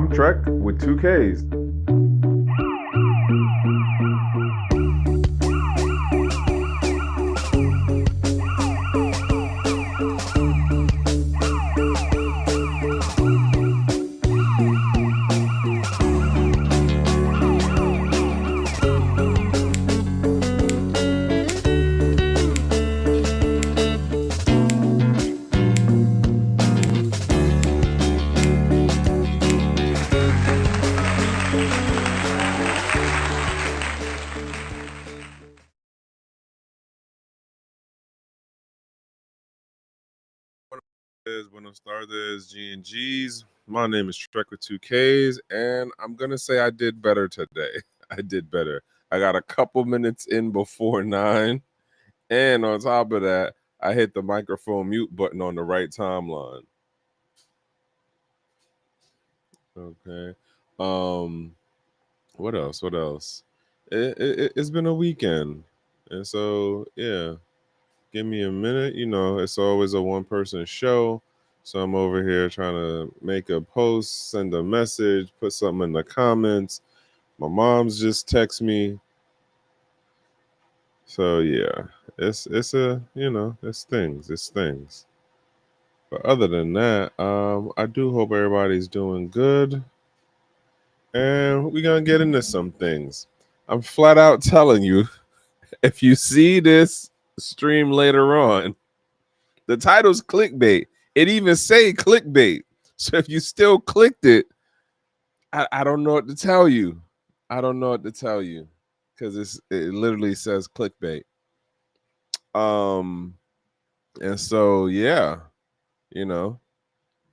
I'm Trek with 2Ks. Buenos tardes, GnGs. My name is Trek with 2Ks, and I'm going to say I did better today. I did better. I got a couple minutes in before 9, and on top of that, I hit the microphone mute button on the right timeline. Okay. What else? What else? It's been a weekend, and so, yeah. Give me a minute. You know, it's always a one-person show. So I'm over here trying to make a post, send a message, put something in the comments. My mom's just text me. So yeah, it's it's things. But other than that, I do hope everybody's doing good. And we're gonna get into some things. I'm flat out telling you, if you see this stream later on, the title's clickbait. It even say clickbait. So if you still clicked it, I don't know what to tell you. I don't know what to tell you because it literally says clickbait. Um, and so yeah, you know,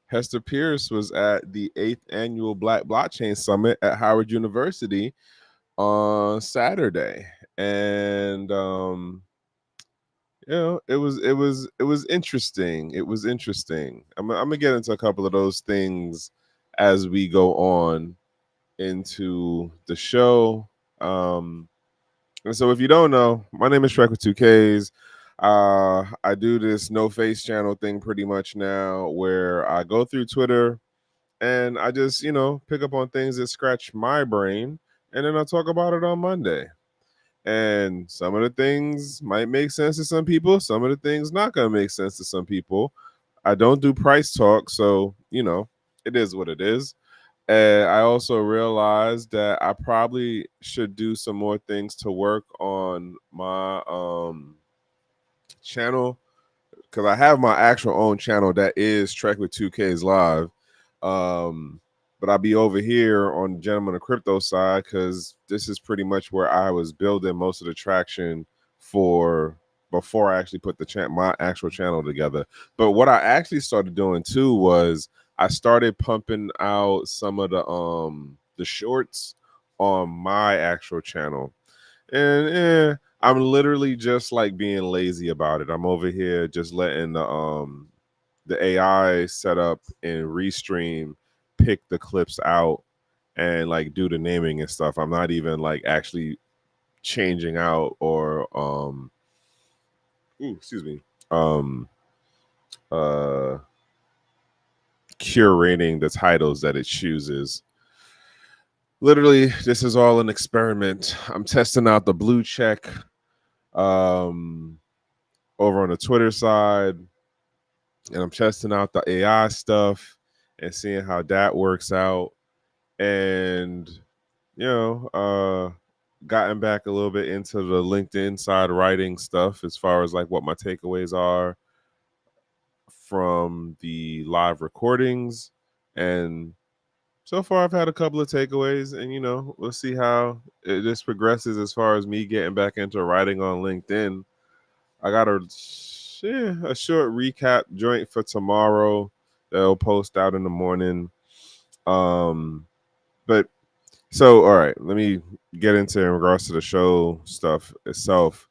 Hester Pierce was at the 8th annual Black Blockchain Summit at Howard University on Saturday, and it was interesting. It was interesting. I'm gonna get into a couple of those things as we go on into the show. And so if you don't know, my name is Shrek with 2Ks. I do this no face channel thing pretty much now where I go through Twitter and I just, pick up on things that scratch my brain and then I'll talk about it on Monday. And some of the things might make sense to some people. Some of the things not going to make sense to some people. I don't do price talk. So, it is what it is. And I also realized that I probably should do some more things to work on my channel because I have my actual own channel that is Trek with 2Ks Live. But I'll be over here on the Gentleman of Crypto side because this is pretty much where I was building most of the traction for before I actually put my actual channel together. But what I actually started doing too was I started pumping out some of the shorts on my actual channel. And I'm literally just like being lazy about it. I'm over here just letting the AI set up and Restream pick the clips out and like do the naming and stuff. I'm not even like actually changing out or excuse me, um curating the titles that it chooses. Literally, this is all an experiment. I'm testing out the blue check over on the Twitter side, and I'm testing out the AI stuff and seeing how that works out. And gotten back a little bit into the LinkedIn side writing stuff as far as like what my takeaways are from the live recordings. And so far I've had a couple of takeaways, and we'll see how this progresses as far as me getting back into writing on LinkedIn. I got a short recap joint for tomorrow that'll post out in the morning. But so all right, let me get into in regards to the show stuff itself.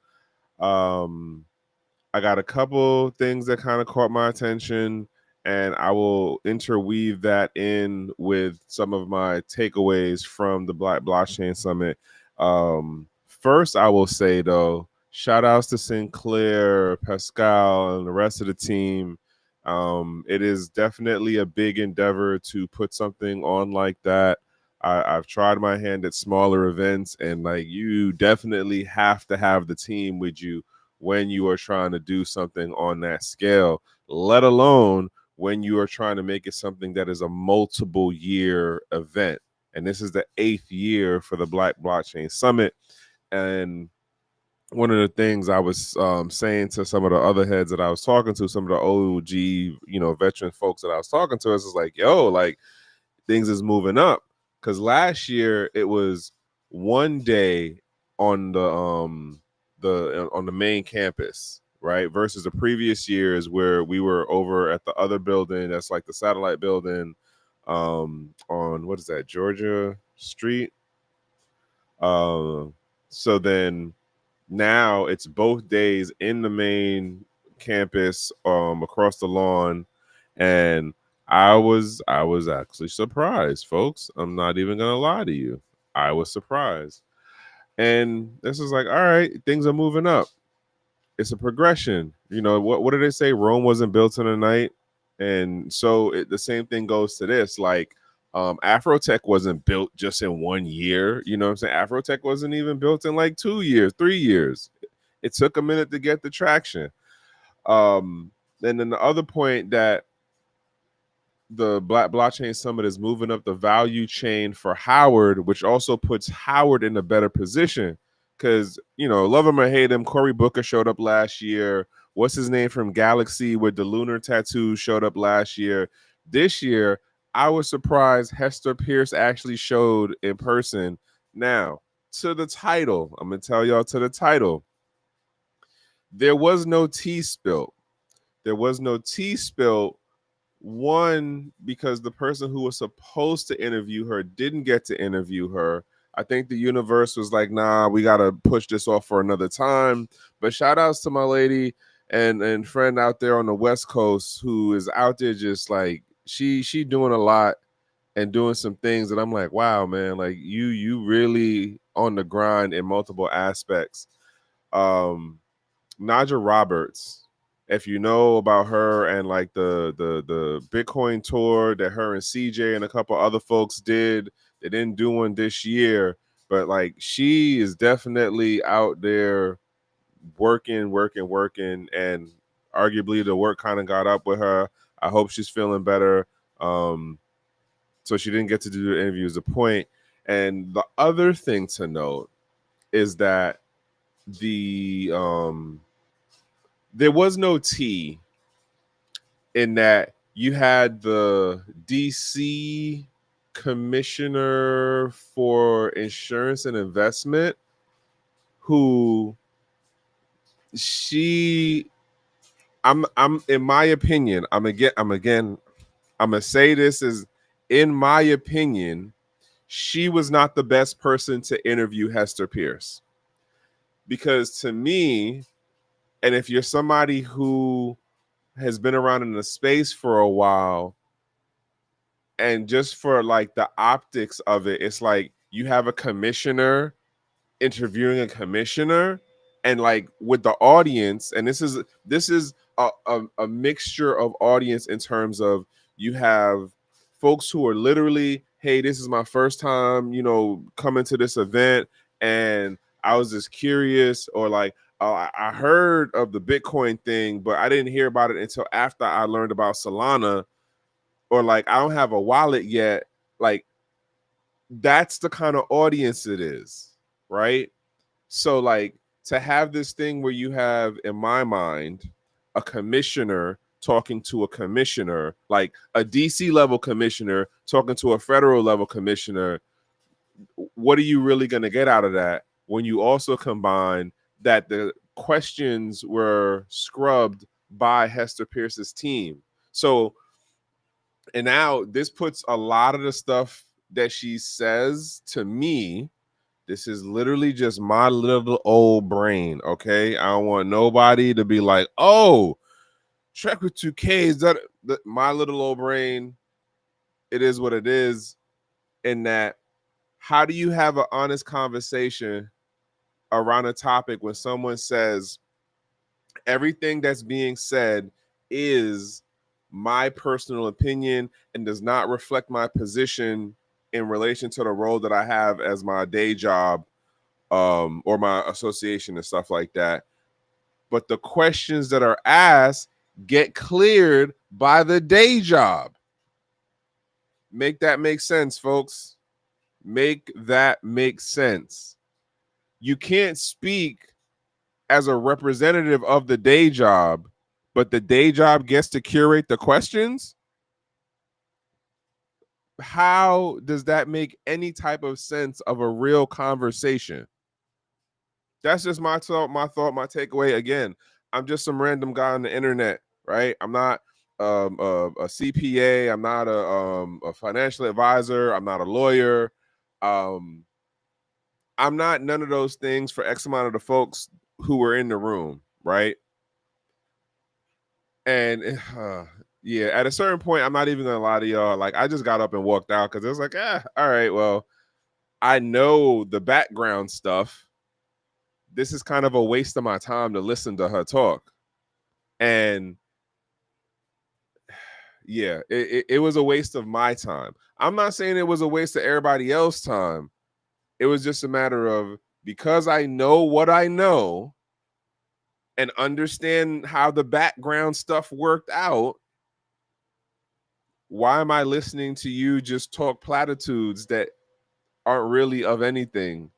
I got a couple things that kind of caught my attention, and I will interweave that in with some of my takeaways from the Black Blockchain Summit. First, I will say though, shout outs to Sinclair, Pascal, and the rest of the team. It is definitely a big endeavor to put something on like that. I've tried my hand at smaller events, and like you definitely have to have the team with you when you are trying to do something on that scale, let alone when you are trying to make it something that is a multiple year event. And this is the 8th year for the Black Blockchain Summit. And one of the things I was saying to some of the other heads that I was talking to, some of the OG, veteran folks that I was talking to, is like, yo, like things is moving up. Because last year it was one day on the main campus, right? Versus the previous years where we were over at the other building, that's like the satellite building, on what is that, Georgia Street. So then now it's both days in the main campus, across the lawn, and I was actually surprised, folks. I'm not even gonna lie to you. I was surprised. And this is like, all right, things are moving up. It's a progression. What did they say? Rome wasn't built in a night. And so the same thing goes to this. Like, Afrotech wasn't built just in 1 year. You know what I'm saying? Afrotech wasn't even built in like 2 years, 3 years. It took a minute to get the traction. Um, and then the other point that the Black Blockchain Summit is moving up the value chain for Howard, which also puts Howard in a better position. Because, love him or hate him, Cory Booker showed up last year. What's his name from Galaxy with the lunar tattoo showed up last year. This year, I was surprised Hester Pierce actually showed in person. Now, to the title, I'm going to tell y'all to the title. There was no tea spilt. There was no tea spilt. One, because the person who was supposed to interview her didn't get to interview her. I think the universe was like, nah, we got to push this off for another time. But shout outs to my lady and friend out there on the West Coast who is out there just like, she doing a lot and doing some things that I'm like, wow, man, like you really on the grind in multiple aspects. Naja Roberts, if you know about her and like the Bitcoin tour that her and CJ and a couple other folks did, they didn't do one this year, but like she is definitely out there working, and arguably the work kind of got up with her. I hope she's feeling better. So she didn't get to do the interview as a point. And the other thing to note is that the there was no tea in that you had the DC commissioner for insurance and investment who she I'm in my opinion, I'm gonna say this is in my opinion, she was not the best person to interview Hester Pierce. Because to me, and if you're somebody who has been around in the space for a while, and just for like the optics of it, it's like you have a commissioner interviewing a commissioner, and like with the audience, and this is a mixture of audience in terms of you have folks who are literally, hey, this is my first time coming to this event, and I was just curious, or like, oh, I heard of the Bitcoin thing, but I didn't hear about it until after I learned about Solana, or like I don't have a wallet yet. Like, that's the kind of audience it is, right? So like, to have this thing where you have, in my mind, a commissioner talking to a commissioner, like a DC level commissioner talking to a federal level commissioner, what are you really going to get out of that when you also combine that the questions were scrubbed by Hester Pierce's team? So, and now this puts a lot of the stuff that she says to me. This is literally just my little old brain, okay? I don't want nobody to be like, oh, Trek with 2K, is that my little old brain? It is what it is. In that, how do you have an honest conversation around a topic when someone says everything that's being said is my personal opinion and does not reflect my position in relation to the role that I have as my day job, or my association and stuff like that. But the questions that are asked get cleared by the day job. Make that make sense, folks. Make that make sense. You can't speak as a representative of the day job, but the day job gets to curate the questions. How does that make any type of sense of a real conversation? That's just my thought, my takeaway. Again, I'm just some random guy on the internet, right? I'm not a CPA. I'm not a financial advisor. I'm not a lawyer. Um, I'm not none of those things for X amount of the folks who were in the room, right? And yeah, at a certain point, I'm not even gonna lie to y'all. Like, I just got up and walked out because it was like, all right, well, I know the background stuff. This is kind of a waste of my time to listen to her talk. And yeah, it was a waste of my time. I'm not saying it was a waste of everybody else's time. It was just a matter of, because I know what I know and understand how the background stuff worked out, why am I listening to you just talk platitudes that aren't really of anything?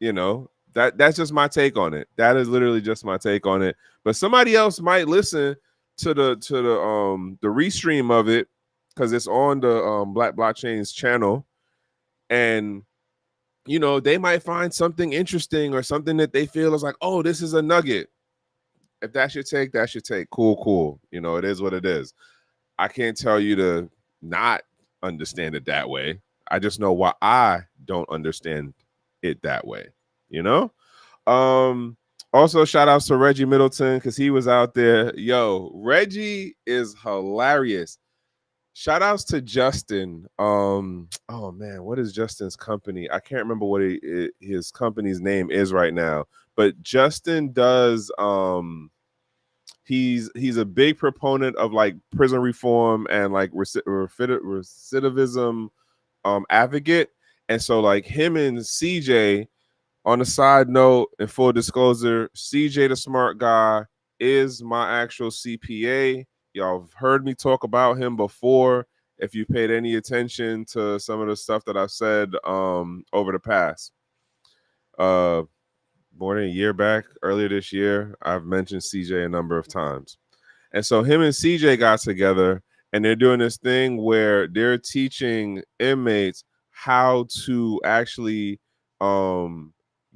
You know, that's just my take on it. That is literally just my take on it. But somebody else might listen to the restream of it, because it's on the Black Blockchain's channel, and you know, they might find something interesting or something that they feel is like, oh, this is a nugget. If that's your take, that's your take. Cool. You know, it is what it is. I can't tell you to not understand it that way. I just know why I don't understand it that way, you know? Also, shout outs to Reggie Middleton, because he was out there. Yo, Reggie is hilarious. Shout outs to Justin. Oh man, what is Justin's company? I can't remember what his company's name is right now. But Justin does he's a big proponent of like prison reform and like recidivism advocate. And so like him and CJ, on a side note, and full disclosure, CJ the smart guy is my actual CPA. Y'all have heard me talk about him before if you paid any attention to some of the stuff that I've said over the past. More than a year back, earlier this year, I've mentioned CJ a number of times. And so him and CJ got together, and they're doing this thing where they're teaching inmates how to actually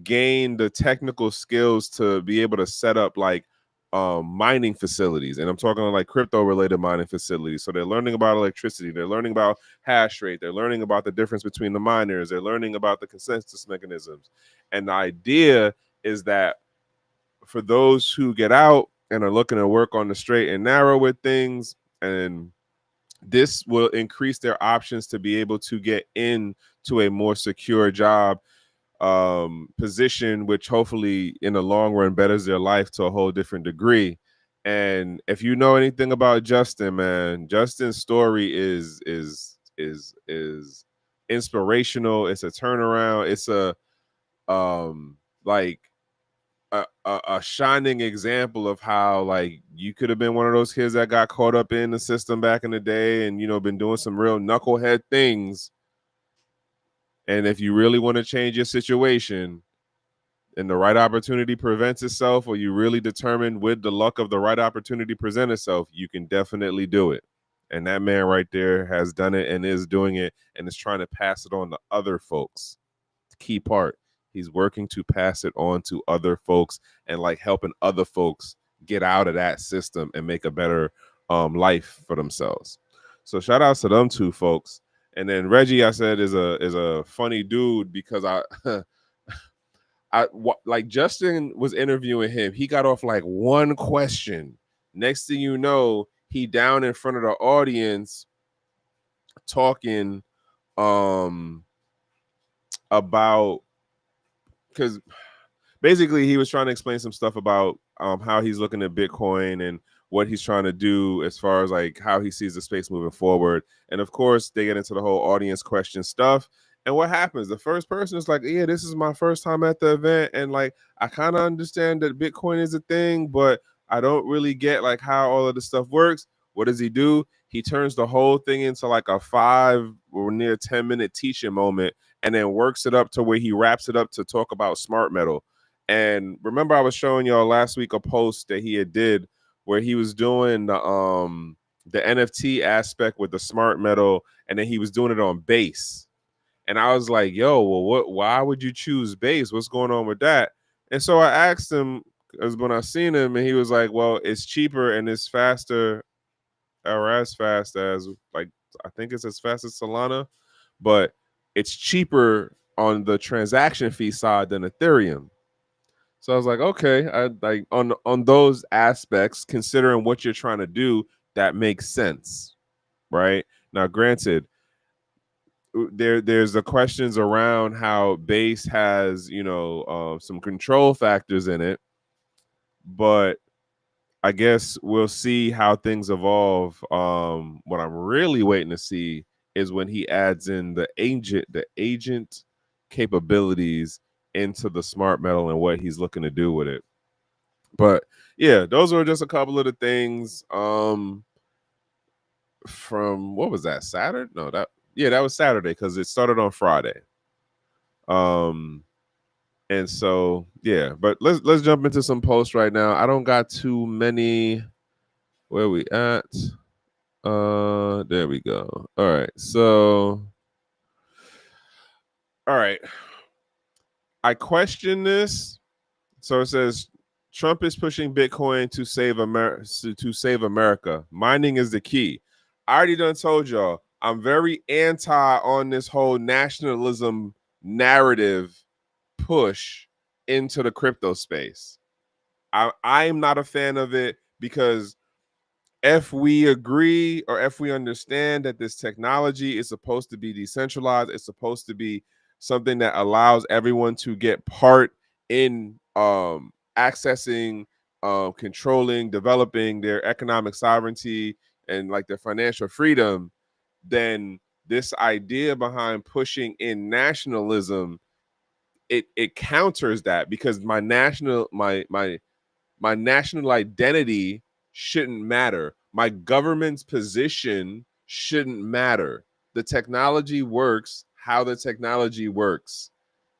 gain the technical skills to be able to set up like mining facilities. And I'm talking like crypto related mining facilities. So they're learning about electricity, they're learning about hash rate, they're learning about the difference between the miners, they're learning about the consensus mechanisms. And the idea is that for those who get out and are looking to work on the straight and narrow with things, and this will increase their options to be able to get into a more secure job position, which hopefully in the long run betters their life to a whole different degree. And if you know anything about Justin, man, Justin's story is inspirational. It's a turnaround. It's a like a shining example of how like you could have been one of those kids that got caught up in the system back in the day and, you know, been doing some real knucklehead things. And if you really want to change your situation and the right opportunity presents itself, or you really determined with the luck of the right opportunity present itself, you can definitely do it. And that man right there has done it and is doing it and is trying to pass it on to other folks. Key part, he's working to pass it on to other folks and like helping other folks get out of that system and make a better life for themselves. So shout outs to them two folks. And then Reggie, I said, is a funny dude because like Justin was interviewing him. He got off like one question. Next thing you know, he down in front of the audience talking about, because basically he was trying to explain some stuff about how he's looking at Bitcoin and what he's trying to do as far as like how he sees the space moving forward. And of course, they get into the whole audience question stuff. And what happens? The first person is like, yeah, this is my first time at the event. And like, I kind of understand that Bitcoin is a thing, but I don't really get like how all of this stuff works. What does he do? He turns the whole thing into like a 5 or near 10-minute teaching moment and then works it up to where he wraps it up to talk about smart metal. And remember, I was showing y'all last week a post that he had did where he was doing the NFT aspect with the smart metal, and then he was doing it on base. And I was like, yo, well, why would you choose base? What's going on with that? And so I asked him, as when I seen him, and he was like, well, it's cheaper and it's faster, or as fast as, like, I think it's as fast as Solana, but it's cheaper on the transaction fee side than Ethereum. So I was like, okay, I like on those aspects, considering what you're trying to do, that makes sense, right? Now, granted, there's the questions around how base has some control factors in it, but I guess we'll see how things evolve. What I'm really waiting to see is when he adds in the agent capabilities into the smart metal and what he's looking to do with it. But yeah, those were just a couple of the things from, what was that, Saturday? No, that was Saturday because it started on Friday. And so yeah, but let's jump into some posts right now. I don't got too many. Where we at? There we go. All right. So all right. I question this. So it says Trump is pushing Bitcoin to save America. Mining is the key. I already done told y'all I'm very anti on this whole nationalism narrative push into the crypto space. I'm not a fan of it because if we agree or if we understand that this technology is supposed to be decentralized, it's supposed to be something that allows everyone to get part in accessing, controlling, developing their economic sovereignty and like their financial freedom, then this idea behind pushing in nationalism, it counters that, because my national identity shouldn't matter. My government's position shouldn't matter. The technology works how the technology works.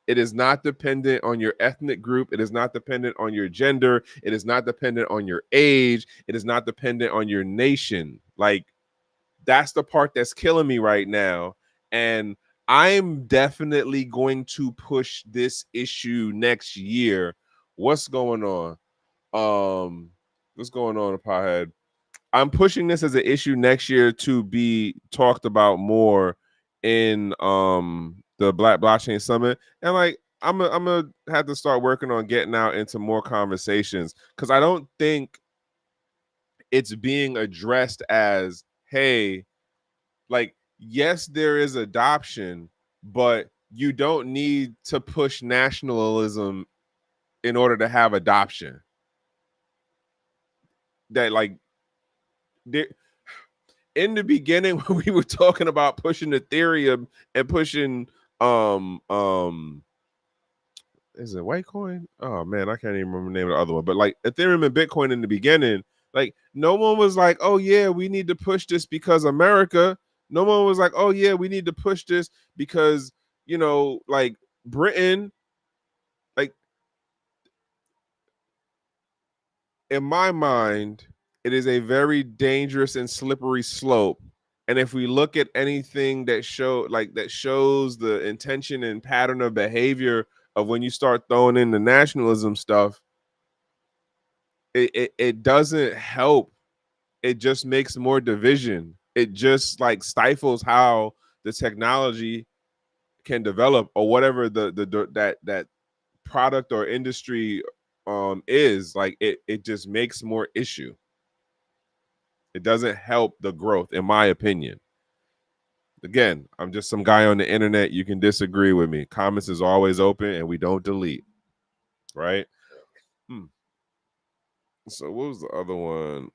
It is not dependent on your ethnic group. It is not dependent on your gender. It is not dependent on your age. It is not dependent on your nation. Like, that's the part that's killing me right now. And I'm definitely going to push this issue next year. What's going on? What's going on, Pothead? I'm pushing this as an issue next year to be talked about more in the Black Blockchain Summit. And like, I'm gonna have to start working on getting out into more conversations, because I don't think it's being addressed as, hey, like, yes, there is adoption, but you don't need to push nationalism in order to have adoption. That, like, there, in the beginning, when we were talking about pushing Ethereum and pushing is it Whitecoin? Oh man, I can't even remember the name of the other one. But like Ethereum and Bitcoin in the beginning, like, no one was like, oh yeah, we need to push this because America. No one was like, oh yeah, we need to push this because, like, Britain. Like, in my mind, it is a very dangerous and slippery slope. And if we look at anything that shows the intention and pattern of behavior of when you start throwing in the nationalism stuff, it doesn't help. It just makes more division. It just like stifles how the technology can develop, or whatever that product or industry is. Like, it just makes more issue. It doesn't help the growth, in my opinion. Again, I'm just some guy on the internet. You can disagree with me. Comments is always open, and we don't delete. Right? So what was the other one?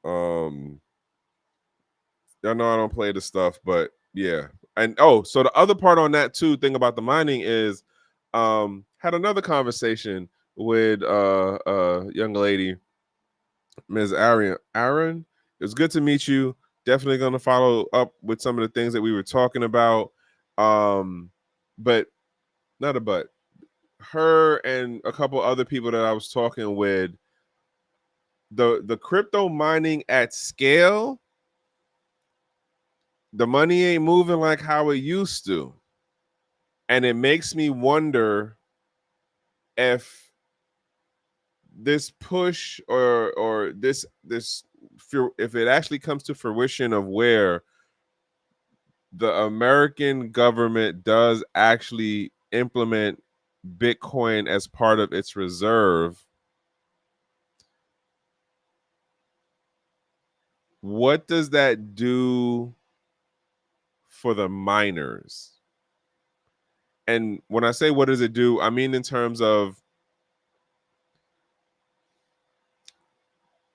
I know I don't play the stuff, but yeah. And so the other part on that too, thing about the mining is had another conversation with young lady, Ms. Aaron. It was good to meet you. Definitely gonna follow up with some of the things that we were talking about. But not a but. Her and a couple other people that I was talking with, the crypto mining at scale, the money ain't moving like how it used to. And it makes me wonder if this push or this if it actually comes to fruition of where the American government does actually implement Bitcoin as part of its reserve, what does that do for the miners? And when I say what does it do, I mean in terms of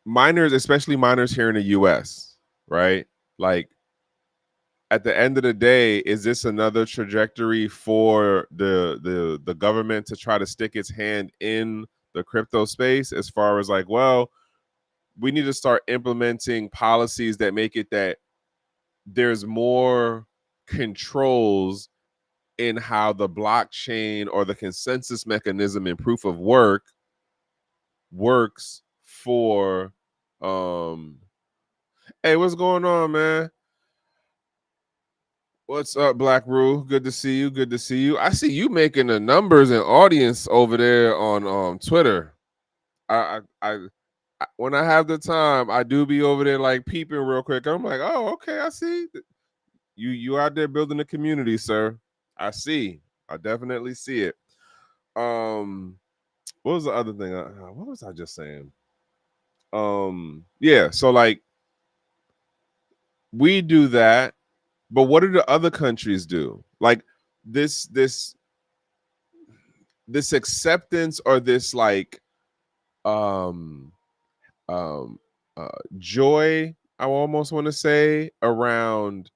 miners, especially miners here in the US, right? Like at the end of the day, is this another trajectory for the government to try to stick its hand in the crypto space as far as like, well, we need to start implementing policies that make it that there's more controls in how the blockchain or the consensus mechanism in proof of work works for hey, what's going on, man? What's up, Black Rule? Good to see you. Good to see you. I see you making the numbers and audience over there on Twitter. I when I have the time, I do be over there like peeping real quick. I'm like, oh, okay, I see you out there building a community, sir. I see. I definitely see it. Um, what was the other thing? What was I just saying? Yeah. So like we do that, but what do the other countries do? Like this this acceptance or this like um um joy, I almost want to say, around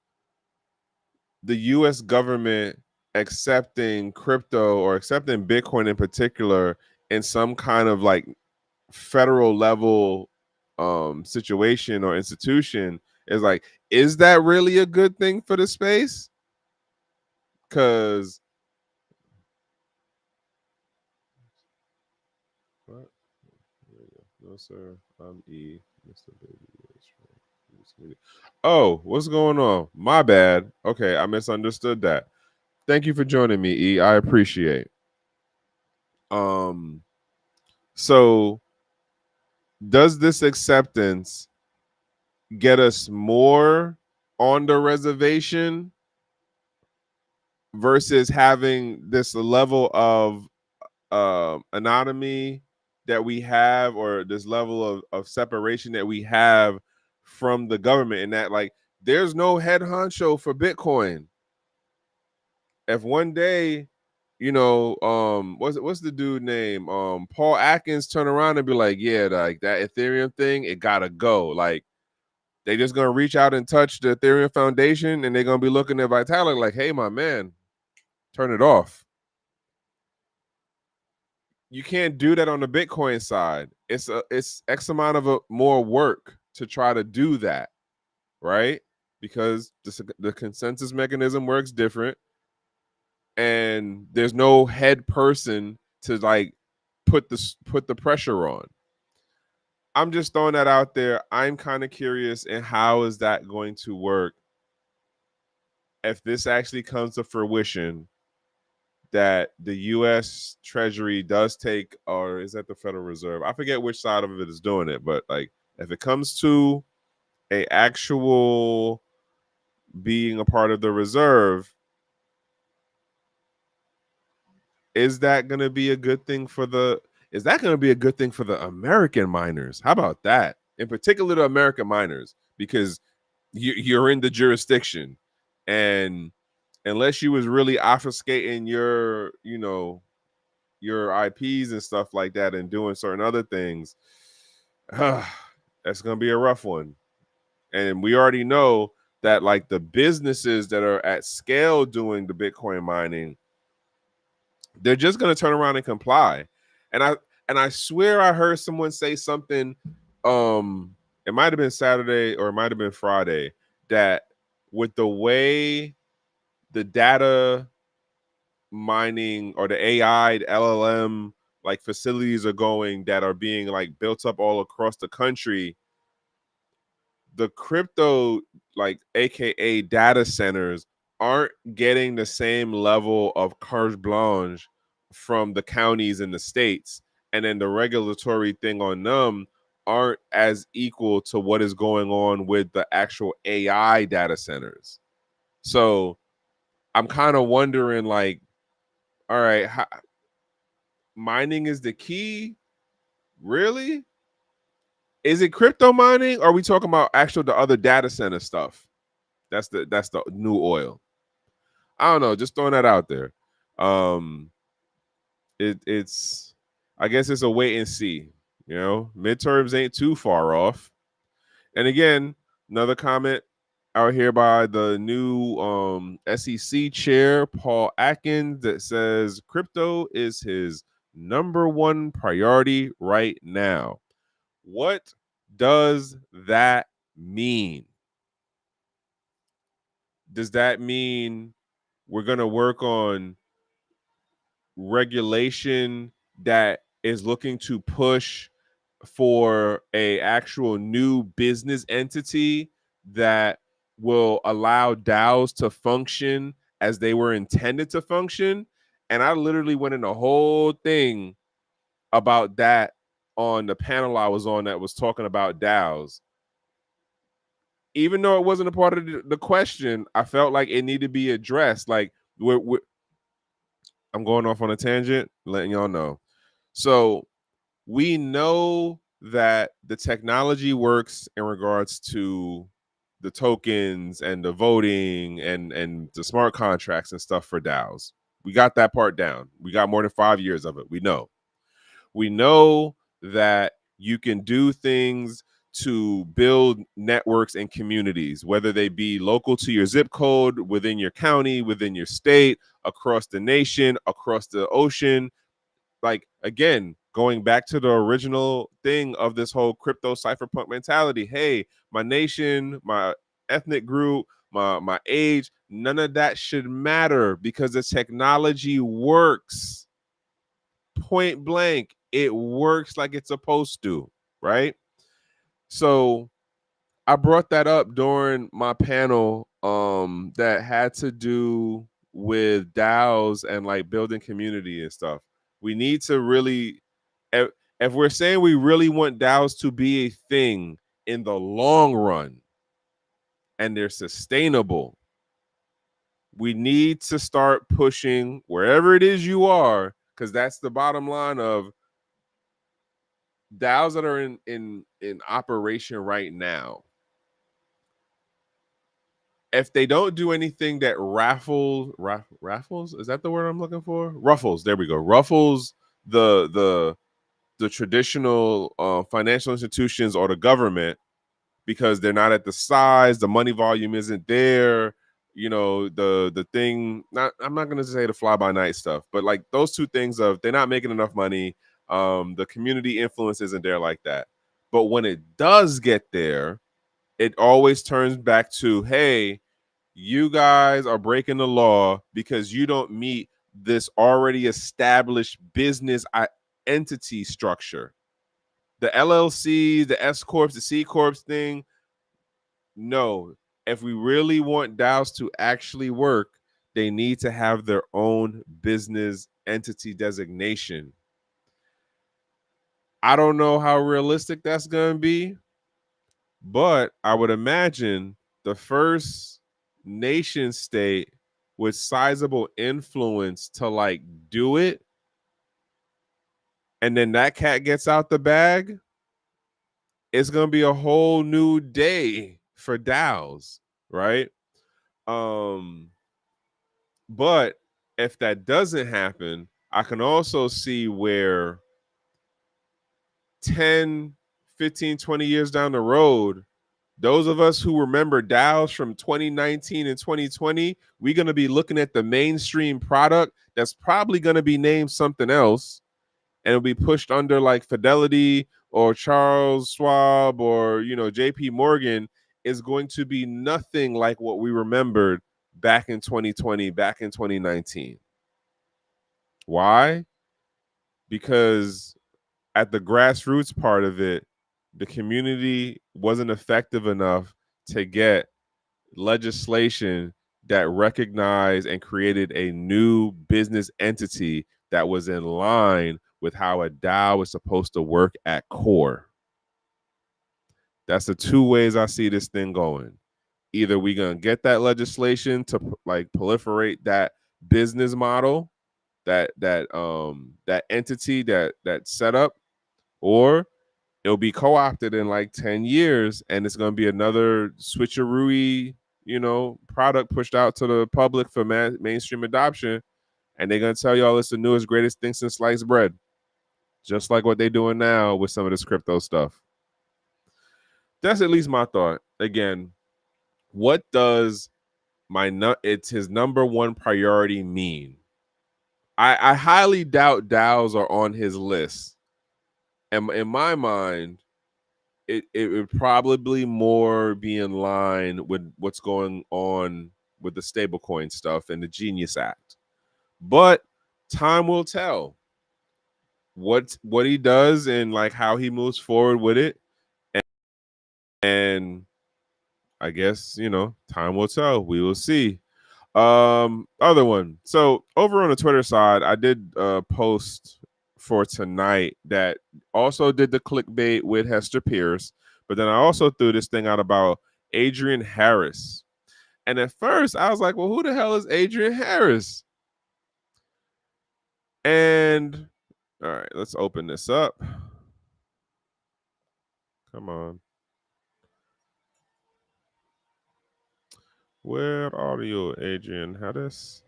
the US government accepting crypto or accepting Bitcoin in particular in some kind of like federal level situation or institution is like, is that really a good thing for the space? Because what? No, sir. I'm E. Mr. Baby. Oh, what's going on? My bad. Okay, I misunderstood that. Thank you for joining me, E. I appreciate. Um, so does this acceptance get us more on the reservation versus having this level of anonymity that we have, or this level of separation that we have from the government, and that like there's no head honcho for Bitcoin? If one day, what's the dude name? Paul Atkins turn around and be like, yeah, like that Ethereum thing, it gotta go. Like they just gonna reach out and touch the Ethereum Foundation, and they're gonna be looking at Vitalik like, hey, my man, turn it off. You can't do that on the Bitcoin side. It's X amount of more work to try to do that, right? Because the consensus mechanism works different, and there's no head person to like put the pressure on. I'm just throwing that out there. I'm kind of curious in how is that going to work if this actually comes to fruition, that the US Treasury does take, or is that the Federal Reserve? I forget which side of it is doing it, but like if it comes to a actual being a part of the reserve, is that going to be a good thing for the is that going to be a good thing for the American miners? How about that? In particular, the American miners, because you're in the jurisdiction, and unless you was really obfuscating your, your IPs and stuff like that and doing certain other things, That's gonna be a rough one. And we already know that like the businesses that are at scale doing the Bitcoin mining, they're just gonna turn around and comply. And I swear I heard someone say something, it might have been Saturday or it might have been Friday, that with the way the data mining or the AI, the LLM like facilities are going that are being like built up all across the country, the crypto, like AKA data centers, aren't getting the same level of carte blanche from the counties in the states. And then the regulatory thing on them aren't as equal to what is going on with the actual AI data centers. So I'm kind of wondering, like, all right, mining is the key? Really? Is it crypto mining? Or are we talking about actual the other data center stuff? That's the new oil. I don't know. Just throwing that out there. Um, it's I guess it's a wait and see. You know, midterms ain't too far off. And again, another comment out here by the new SEC chair, Paul Atkins, that says crypto is his number one priority right now. What does that mean? Does that mean we're going to work on regulation that is looking to push for a actual new business entity that will allow DAOs to function as they were intended to function? And I literally went in a whole thing about that on the panel I was on that was talking about DAOs. Even though it wasn't a part of the question, I felt like it needed to be addressed. Like, I'm going off on a tangent, letting y'all know. So we know that the technology works in regards to the tokens and the voting and the smart contracts and stuff for DAOs. We got that part down. We got more than 5 years of it. We know. We know that you can do things to build networks and communities, whether they be local to your zip code, within your county, within your state, across the nation, across the ocean. Like, again, going back to the original thing of this whole crypto cypherpunk mentality. Hey, my nation, my ethnic group, my age, none of that should matter because the technology works. Point blank, it works like it's supposed to, right? So I brought that up during my panel that had to do with DAOs and like building community and stuff. We need to really, if we're saying we really want DAOs to be a thing in the long run and they're sustainable, we need to start pushing wherever it is you are, because that's the bottom line of DAOs that are in operation right now. If they don't do anything that raffles, is that the word I'm looking for? Ruffles, there we go. Ruffles the traditional financial institutions or the government, because they're not at the size, the money volume isn't there. You know, the thing, not, I'm not gonna say the fly by night stuff, but like those two things of they're not making enough money. The community influence isn't there like that. But when it does get there, it always turns back to, hey, you guys are breaking the law because you don't meet this already established business entity structure. The LLCs, the S corps, the C corps thing. No, if we really want DAOs to actually work, they need to have their own business entity designation. I don't know how realistic that's going to be, but I would imagine the first nation state with sizable influence to like do it, and then that cat gets out the bag, it's gonna be a whole new day for DAOs, right? But if that doesn't happen, I can also see where 10, 15, 20 years down the road, those of us who remember DAOs from 2019 and 2020, we're going to be looking at the mainstream product that's probably going to be named something else, and it'll be pushed under like Fidelity or Charles Schwab or, JP Morgan, is going to be nothing like what we remembered back in 2020, back in 2019. Why? Because at the grassroots part of it, the community wasn't effective enough to get legislation that recognized and created a new business entity that was in line with how a DAO is supposed to work at core. That's the two ways I see this thing going. Either we're going to get that legislation to like proliferate that business model, that entity, that setup, or it'll be co-opted in like 10 years and it's going to be another switcheroo, product pushed out to the public for mainstream adoption, and they're going to tell y'all it's the newest, greatest thing since sliced bread, just like what they're doing now with some of this crypto stuff. That's at least my thought. Again, what does it's his number one priority mean? I highly doubt DAOs are on his list. And in my mind, it would probably more be in line with what's going on with the stablecoin stuff and the Genius Act. But time will tell what he does and like how he moves forward with it. And I guess, time will tell. We will see. Other one. So over on the Twitter side, I did post for tonight that also did the clickbait with Hester Pierce, but then I also threw this thing out about Adrian Harris. And at first I was like, well, who the hell is Adrian Harris? And all right, let's open this up. Come on. Where are you, Adrian Harris?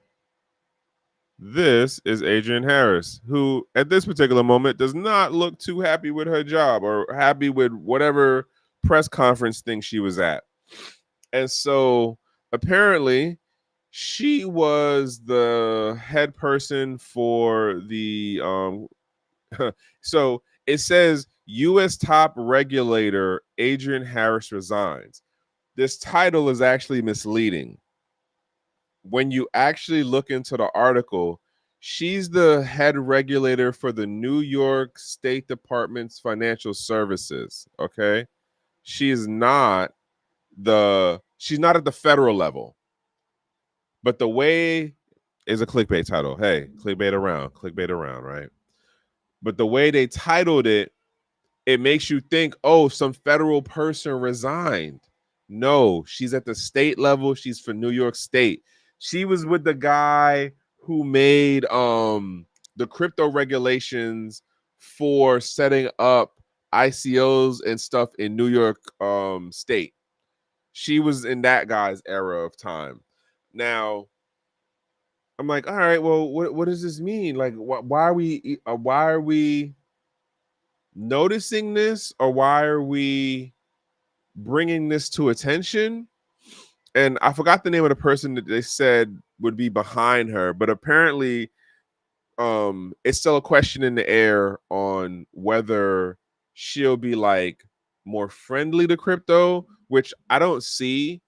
This is Adrian Harris, who at this particular moment does not look too happy with her job or happy with whatever press conference thing she was at. And so apparently she was the head person for the so it says U.S. top regulator Adrian Harris resigns. This title is actually misleading. When you actually look into the article, she's the head regulator for the New York State Department's financial services. Okay. She's not at the federal level. But the way is a clickbait title. Hey, clickbait around, right? But the way they titled it, it makes you think, oh, some federal person resigned. No, she's at the state level. She's for New York State. She was with the guy who made the crypto regulations for setting up ICOs and stuff in New York State. She was in that guy's era of time. Now, I'm like, all right, well, what does this mean? Like, why are we noticing this, or why are we bringing this to attention? And I forgot the name of the person that they said would be behind her, but apparently it's still a question in the air on whether she'll be like more friendly to crypto, which I don't see,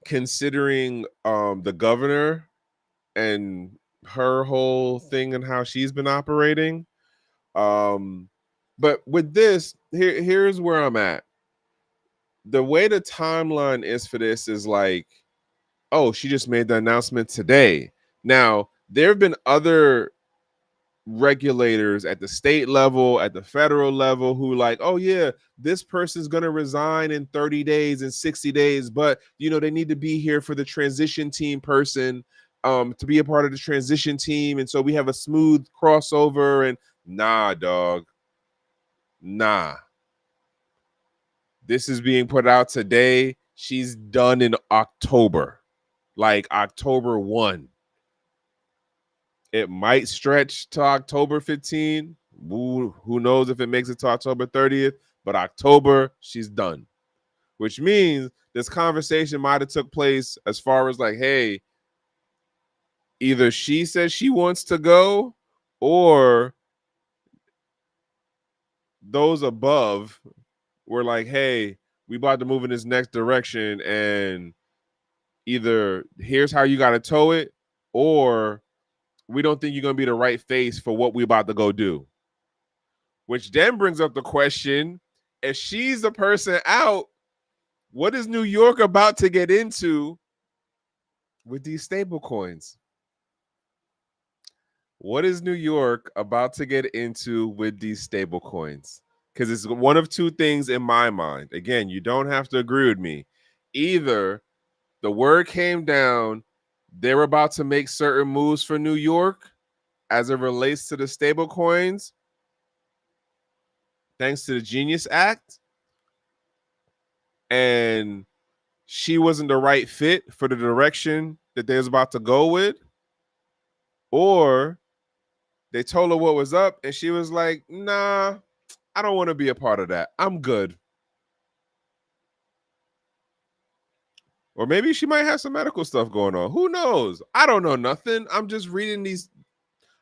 considering the governor and her whole thing and how she's been operating. But with this, here's where I'm at. The way the timeline is for this is like, oh, she just made the announcement today. Now, there have been other regulators at the state level, at the federal level, who like, oh yeah, this person's going to resign in 30 days and 60 days, but they need to be here for the transition team person to be a part of the transition team, and so we have a smooth crossover. And nah, dog, nah. This is being put out today. She's done in October, like October 1. It might stretch to October 15, Who knows if it makes it to October 30th, but October, she's done. Which means this conversation might have took place as far as like, hey, either she says she wants to go or those above were like, hey, we about to move in this next direction and either here's how you got to tow it or we don't think you're going to be the right face for what we about to go do. Which then brings up the question, if she's the person out, what is New York about to get into with these stable coins? What is New York about to get into with these stable coins? Because it's one of two things in my mind. Again, you don't have to agree with me. Either the word came down, they're about to make certain moves for New York as it relates to the stable coins, thanks to the Genius Act, and she wasn't the right fit for the direction that they was about to go with, or they told her what was up and she was like, nah, I don't want to be a part of that. I'm good. Or maybe she might have some medical stuff going on. Who knows? I don't know nothing. I'm just reading these.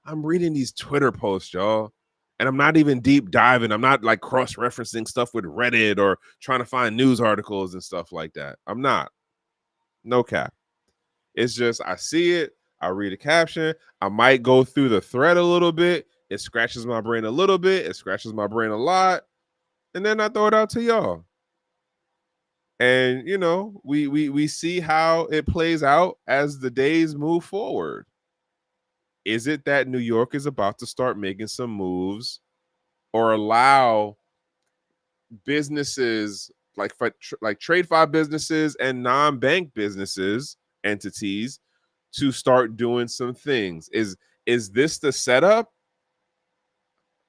I'm reading these Twitter posts, y'all. And I'm not even deep diving. I'm not like cross-referencing stuff with Reddit or trying to find news articles and stuff like that. I'm not. No cap. It's just I see it, I read a caption, I might go through the thread a little bit. It scratches my brain a little bit, it scratches my brain a lot, and then I throw it out to y'all. And you know, we see how it plays out as the days move forward. Is it that New York is about to start making some moves or allow businesses like trade fi businesses and non-bank businesses entities to start doing some things? Is this the setup?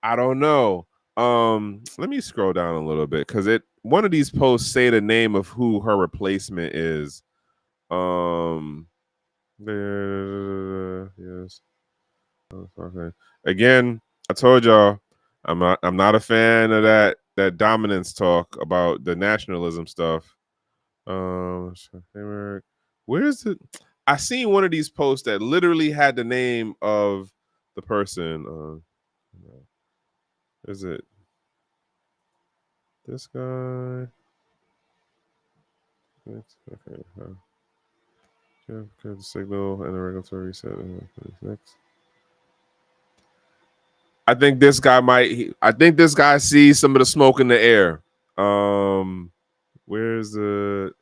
I don't know. Let me scroll down a little bit because it one of these posts say the name of who her replacement is. Yes. Okay. Again, I told y'all I'm not a fan of that dominance talk about the nationalism stuff. Where's it? I seen one of these posts that literally had the name of the person. Is it this guy? Okay. The signal and the regulatory reset. Next. I think this guy sees some of the smoke in the air. Where's it?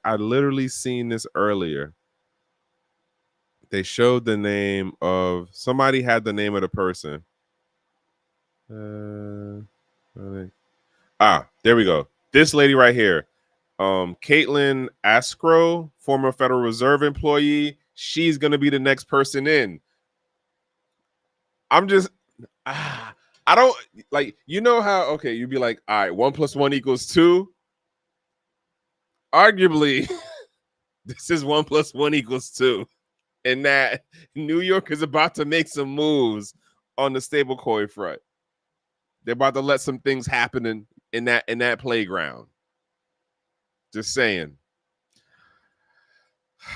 I literally seen this earlier. They showed the name of somebody had the name of the person. There we go. This lady right here. Caitlin Askro, former Federal Reserve employee. She's gonna be the next person in. I'm just I don't like, you know how, okay, you'd be like, all right, 1 + 1 = 2. Arguably, this is 1 + 1 = 2. And that New York is about to make some moves on the stablecoin front. They're about to let some things happen in that playground. Just saying.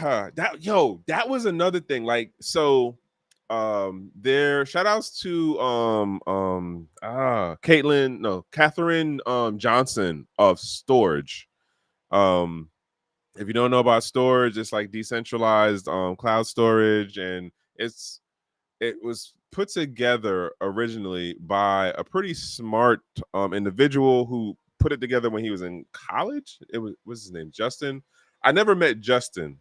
That was another thing. Like, so there, shout outs to Catherine Johnson of Storage. If you don't know about Storage, it's like decentralized cloud storage, and it was put together originally by a pretty smart individual who put it together when he was in college. What's his name? Justin. I never met Justin.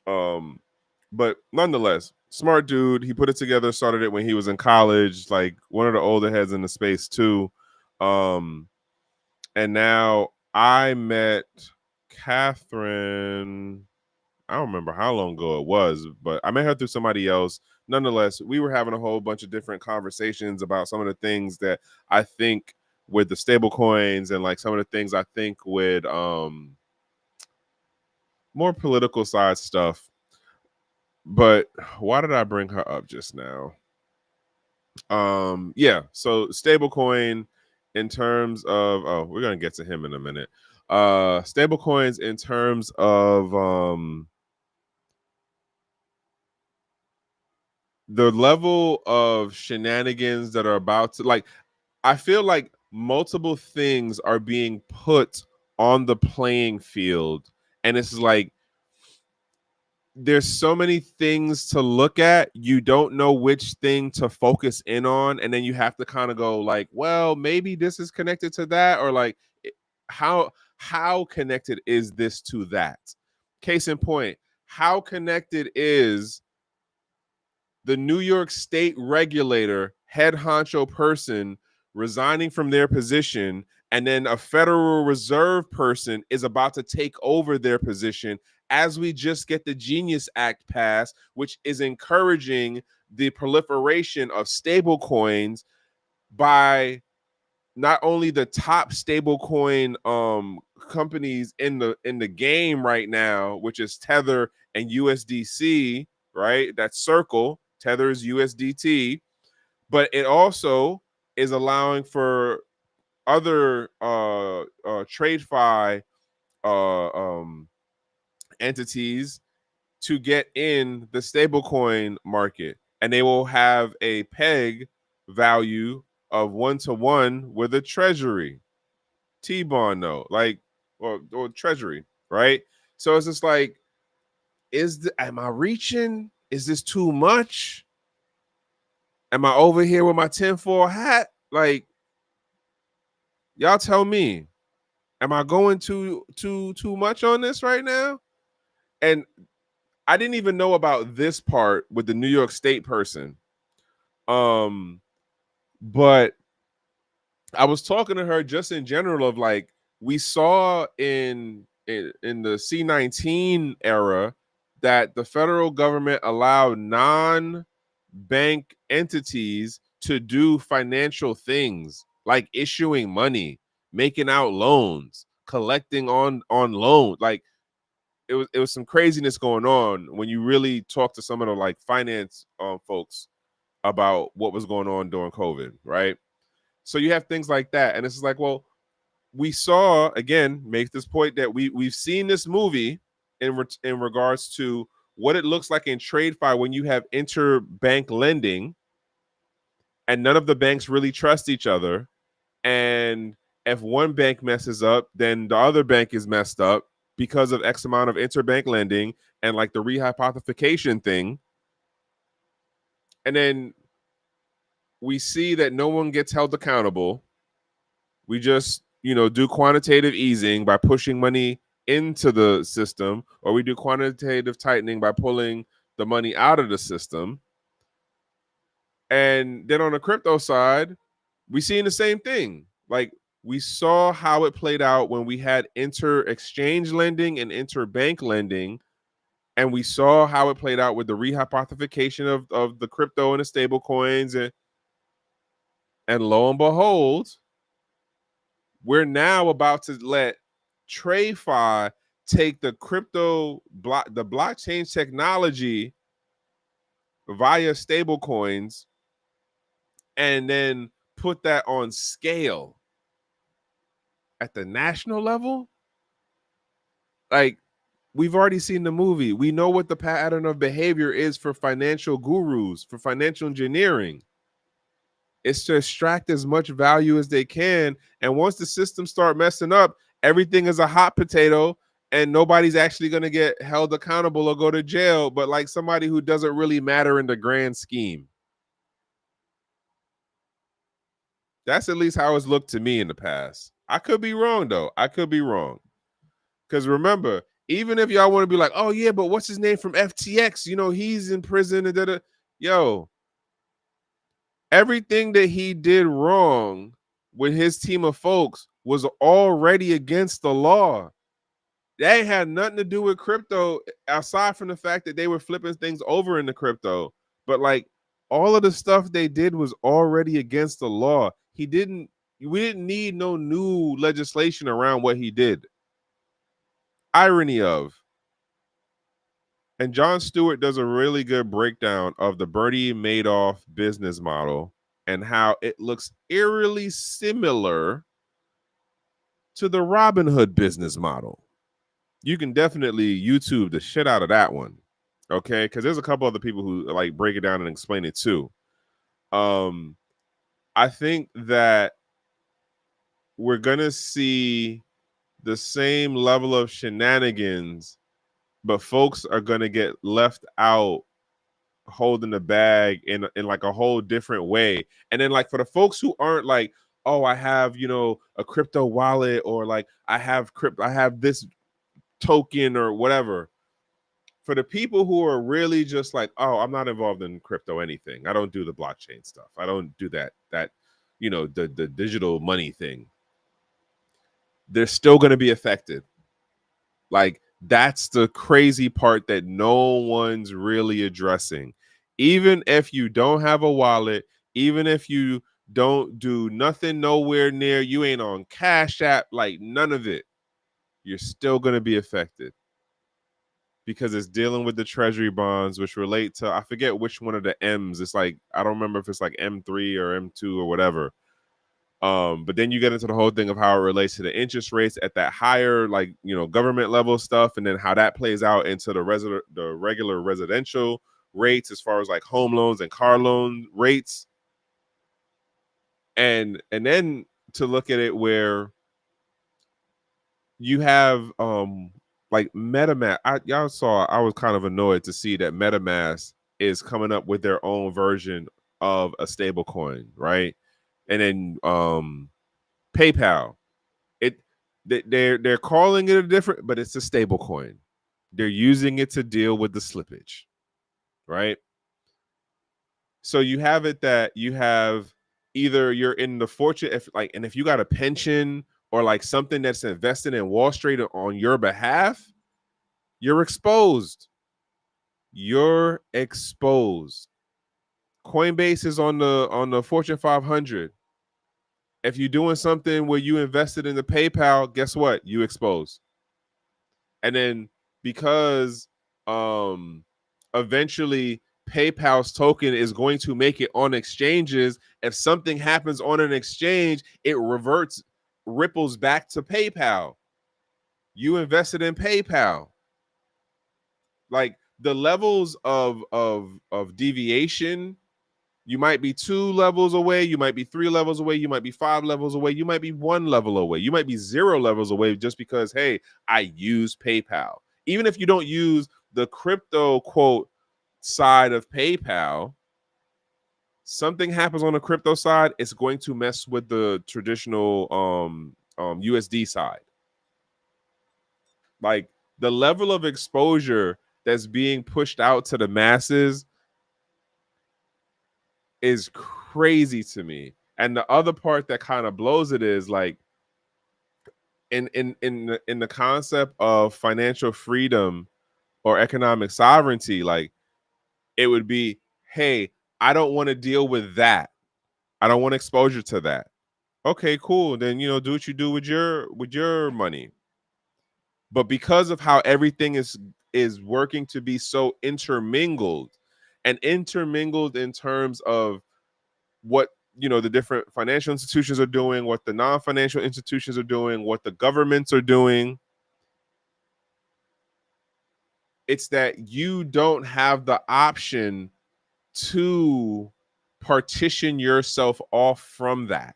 But nonetheless, smart dude. He put it together, started it when he was in college, like one of the older heads in the space too. And now I met Catherine. I don't remember how long ago it was, but I met her through somebody else. Nonetheless, we were having a whole bunch of different conversations about some of the things that I think with the stable coins and like some of the things I think with more political side stuff. But why did I bring her up just now? Yeah, so stablecoin in terms of, oh, we're gonna get to him in a minute. Stablecoins in terms of the level of shenanigans that are about to, like, I feel like multiple things are being put on the playing field, and it's like there's so many things to look at, you don't know which thing to focus in on, and then you have to kind of go like, well, maybe this is connected to that, or like how connected is this to that? Case in point, how connected is the New York State regulator head honcho person resigning from their position, and then a Federal Reserve person is about to take over their position as we just get the Genius Act passed, which is encouraging the proliferation of stable coins by not only the top stablecoin companies in the game right now, which is Tether and USDC, right? That's Circle. Tether is USDT, but it also is allowing for other TradeFi entities to get in the stablecoin market, and they will have a peg value of 1-to-1 with a treasury T-bond note, like, or treasury, right? So it's just like, am I reaching? Is this too much? Am I over here with my tinfoil hat? Like, y'all tell me, am I going too much on this right now? And I didn't even know about this part with the New York State person. But I was talking to her just in general of like, we saw in the C-19 era that the federal government allowed non-bank entities to do financial things like issuing money, making out loans, collecting on loans. Like, it was some craziness going on when you really talk to some of the like finance folks about what was going on during COVID, right? So you have things like that, and it's like, well, we saw, again, make this point that we've seen this movie in regards to what it looks like in TradeFi when you have interbank lending, and none of the banks really trust each other, and if one bank messes up, then the other bank is messed up because of X amount of interbank lending and like the rehypothecation thing, and then we see that no one gets held accountable. We just, do quantitative easing by pushing money into the system, or we do quantitative tightening by pulling the money out of the system. And then on the crypto side, we seeing the same thing. Like, we saw how it played out when we had inter-exchange lending and interbank lending, and we saw how it played out with the rehypothecation of the crypto and the stable coins, and lo and behold, we're now about to let TradeFi take the the blockchain technology via stable coins, and then put that on scale at the national level. Like, we've already seen the movie. We know what the pattern of behavior is for financial gurus, for financial engineering. It's to extract as much value as they can. And once the systems start messing up, everything is a hot potato, and nobody's actually going to get held accountable or go to jail, but like somebody who doesn't really matter in the grand scheme. That's at least how it's looked to me in the past. I could be wrong, though. I could be wrong. Because remember, even if y'all want to be like, oh, yeah, but what's his name from FTX? He's in prison. Yo, everything that he did wrong with his team of folks was already against the law. They had nothing to do with crypto aside from the fact that they were flipping things over into crypto. But like, all of the stuff they did was already against the law. We didn't need no new legislation around what he did. Irony of. And Jon Stewart does a really good breakdown of the Bernie Madoff business model and how it looks eerily similar to the Robinhood business model. You can definitely YouTube the shit out of that one. Okay, because there's a couple other people who like break it down and explain it too. I think that we're gonna see the same level of shenanigans, but folks are gonna get left out holding the bag in like a whole different way. And then like for the folks who aren't like, oh, I have, a crypto wallet, or like I have this token or whatever. For the people who are really just like, oh, I'm not involved in crypto anything. I don't do the blockchain stuff. I don't do the digital money thing. They're still going to be affected. Like, that's the crazy part that no one's really addressing. Even if you don't have a wallet, even if you don't do nothing nowhere near, you ain't on Cash App, like none of it, you're still going to be affected, because it's dealing with the treasury bonds, which relate to, I forget which one of the M's. It's like, I don't remember if it's like M3 or M2 or whatever. But then you get into the whole thing of how it relates to the interest rates at that higher, like, government level stuff, and then how that plays out into the regular residential rates as far as like home loans and car loan rates. And then to look at it where you have like MetaMask. Y'all saw, I was kind of annoyed to see that MetaMask is coming up with their own version of a stable coin, right? And then PayPal, they're calling it a different, but it's a stable coin. They're using it to deal with the slippage, right? So you have it that you have either you're in the fortune, if you got a pension or like something that's invested in Wall Street on your behalf, you're exposed. You're exposed. Coinbase is on the Fortune 500. If you're doing something where you invested in the PayPal, guess what? You exposed. And then because eventually PayPal's token is going to make it on exchanges, if something happens on an exchange, it ripples back to PayPal. You invested in PayPal. Like, the levels of deviation, you might be 2 levels away, you might be 3 levels away, you might be 5 levels away, you might be 1 level away, you might be 0 levels away, just because, hey, I use PayPal. Even if you don't use the crypto quote side of PayPal, something happens on the crypto side, it's going to mess with the traditional USD side. Like, the level of exposure that's being pushed out to the masses is crazy to me. And the other part that kind of blows it is like, in the concept of financial freedom or economic sovereignty, like, it would be, hey, I don't want to deal with that. I don't want exposure to that. Okay, cool. Then, do what you do with your money. But because of how everything is working to be so intermingled in terms of what the different financial institutions are doing, what the non-financial institutions are doing, what the governments are doing, it's that you don't have the option to partition yourself off from that.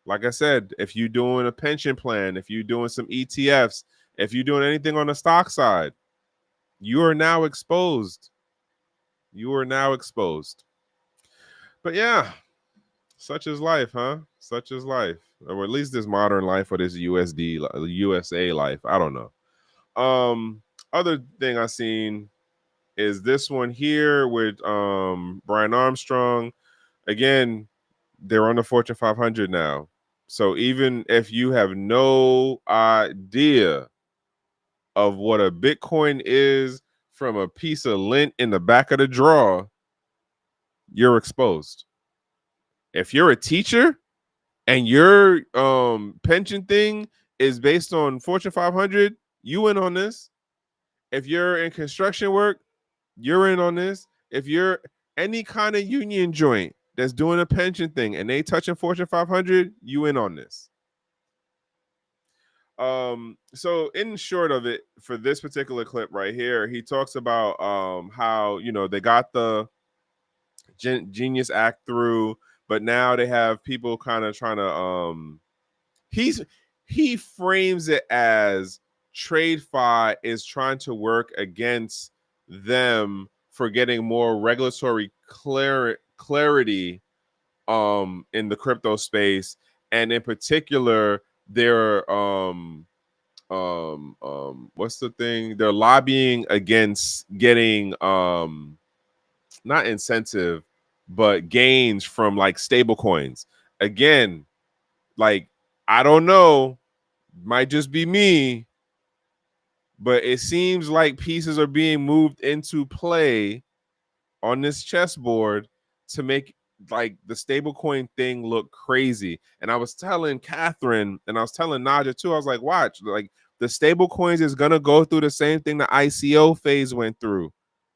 Like I said, if you're doing a pension plan, if you're doing some ETFs, if you're doing anything on the stock side, you are now exposed. You are now exposed. But yeah, such is life, huh? Such is life. Or at least this modern life, or this USA life. I don't know. Other thing I seen is this one here with Brian Armstrong. Again, they're on the Fortune 500 now. So even if you have no idea of what a Bitcoin is from a piece of lint in the back of the drawer, you're exposed. If you're a teacher and your pension thing is based on Fortune 500, you in on this. If you're in construction work, you're in on this. If you're any kind of union joint, that's doing a pension thing and they touching Fortune 500, you in on this. So in short of it, for this particular clip right here, he talks about how, you know, they got the Genius Act through, but now they have people kind of trying to he frames it as TradeFi is trying to work against them for getting more regulatory clarity in the crypto space, and in particular they're what's the thing, they're lobbying against getting not incentive but gains from like stable coins. Again, like, I don't know, might just be me, but it seems like pieces are being moved into play on this chessboard to make like the stablecoin thing look crazy. And I was telling Catherine and I was telling Naja too, I was like, watch, like the stable coins is gonna go through the same thing the ICO phase went through.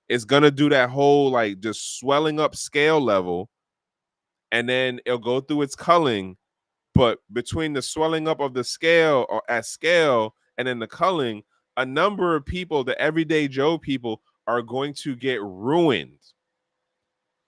It's gonna do that whole like just swelling up scale level, and then it'll go through its culling. But between the swelling up of the scale or at scale and then the culling, a number of people, the everyday Joe people, are going to get ruined.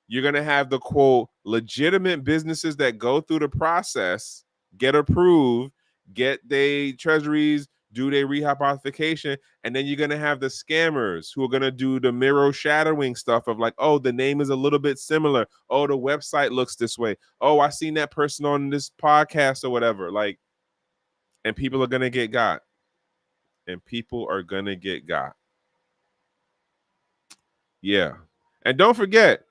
You're going to have the quote legitimate businesses that go through the process, get approved, get their treasuries, do their rehypothecation, and then you're going to have the scammers who are going to do the mirror shadowing stuff of like, oh, the name is a little bit similar. Oh, the website looks this way. Oh, I seen that person on this podcast or whatever. Like, and people are going to get got. And people are going to get got. Yeah. And don't forget,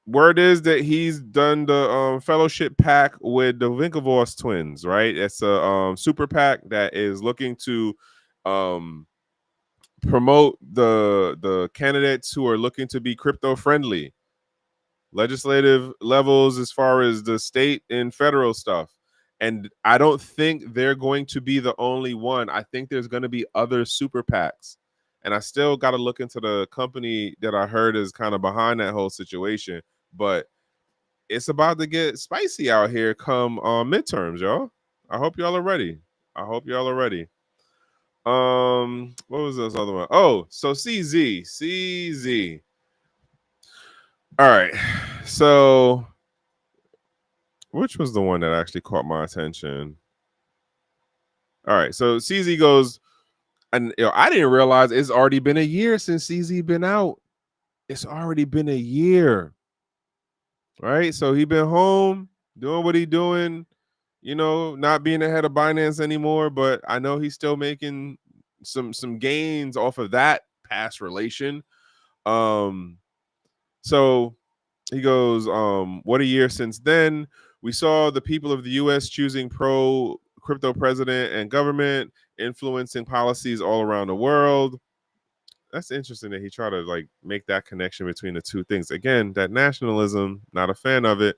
word is that he's done the fellowship pack with the Winklevoss twins, right? It's a super pack that is looking to promote the candidates who are looking to be crypto friendly, legislative levels as far as the state and federal stuff. And I don't think they're going to be the only one. I think there's going to be other super PACs. And I still got to look into the company that I heard is kind of behind that whole situation. But it's about to get spicy out here come midterms, y'all. I hope y'all are ready. I hope y'all are ready. What was this other one? Oh, so CZ. All right. So which was the one that actually caught my attention? All right. So CZ goes, and I didn't realize it's already been a year since CZ been out. It's already been a year. Right? So he been home doing what he doing, not being the head of Binance anymore, but I know he's still making some gains off of that past relation. So he goes, what a year since then. We saw the people of the US choosing pro crypto president and government, influencing policies all around the world. That's interesting that he tried to like make that connection between the two things. Again, that nationalism, not a fan of it.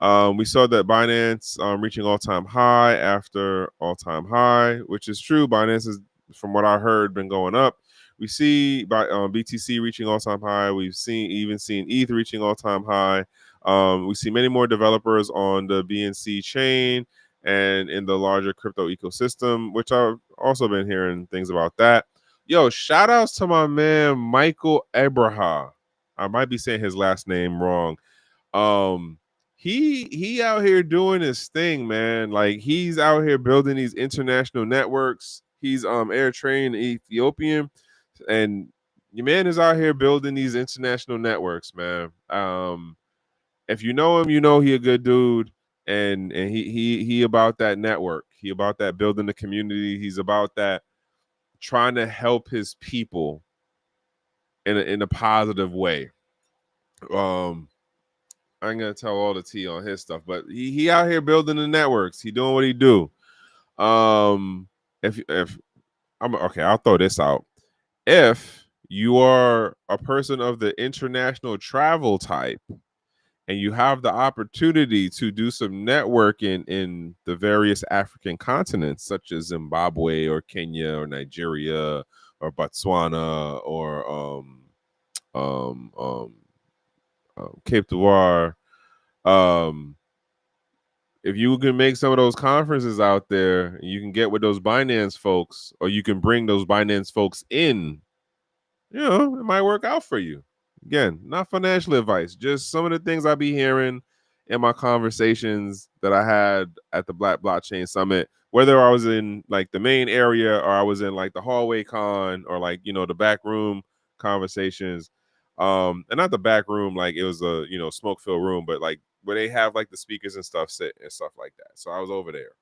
We saw that Binance reaching all-time high after all-time high, which is true. Binance is, from what I heard, been going up. We see BTC reaching all-time high. We've even seen ETH reaching all-time high. We see many more developers on the BNC chain and in the larger crypto ecosystem, which I've also been hearing things about that. Yo, shout outs to my man Michael Abraha. I might be saying his last name wrong. He out here doing his thing, man. Like, he's out here building these international networks. He's air trained Ethiopian, and your man is out here building these international networks, man. If you know him, you know he a good dude, and he about that network. He about that building the community. He's about that trying to help his people in a positive way. I ain't gonna tell all the tea on his stuff, but he out here building the networks. He doing what he do. If I'm okay, I'll throw this out. If you are a person of the international travel type and you have the opportunity to do some networking in the various African continents, such as Zimbabwe or Kenya or Nigeria or Botswana or Cape d'Ivoire, Um, if you can make some of those conferences out there, you can get with those Binance folks, or you can bring those Binance folks in, it might work out for you. Again, not financial advice, just some of the things I be hearing in my conversations that I had at the Black Blockchain Summit, whether I was in like the main area or I was in like the hallway con or like, the back room conversations. And not the back room, like it was a, smoke filled room, but like where they have like the speakers and stuff sit and stuff like that. So I was over there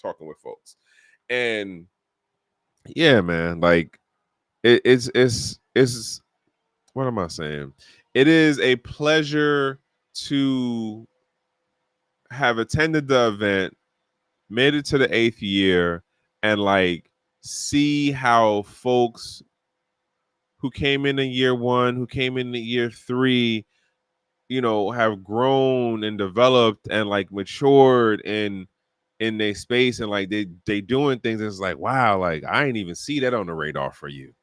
talking with folks. And yeah, man, like it's what am I saying? It is a pleasure to have attended the event, made it to the 8th year, and like see how folks who came in year 1, who came in year 3, have grown and developed and like matured in their space, and like they doing things that's like, wow, like I ain't even see that on the radar for you.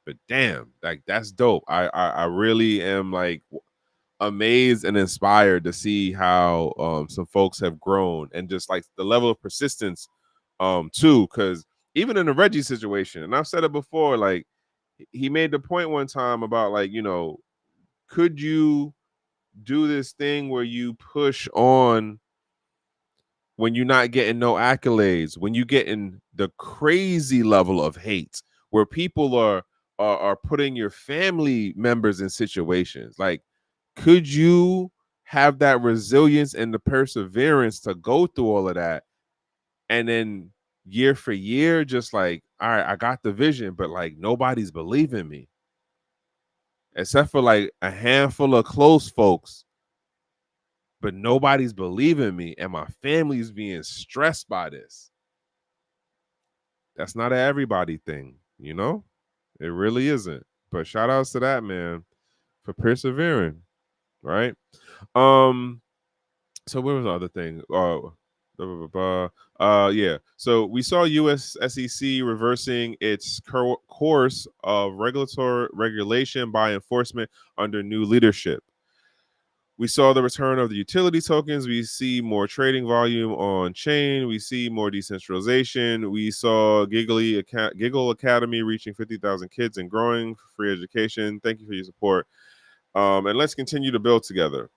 But damn, like that's dope. I really am like amazed and inspired to see how some folks have grown, and just like the level of persistence too, because even in the Reggie situation, and I've said it before, like he made the point one time about like, could you do this thing where you push on when you're not getting no accolades, when you getting the crazy level of hate, where people are putting your family members in situations. Like, could you have that resilience and the perseverance to go through all of that, and then year for year, just like, all right, I got the vision, but like nobody's believing me, except for like a handful of close folks, but nobody's believing me, and my family's being stressed by this. That's not an everybody thing, It really isn't. But shout outs to that man for persevering, right? So where was the other thing? Yeah. So we saw US SEC reversing its course of regulatory regulation by enforcement under new leadership. We saw the return of the utility tokens. We see more trading volume on chain. We see more decentralization. We saw Giggle Academy reaching 50,000 kids and growing for free education. Thank you for your support. And let's continue to build together.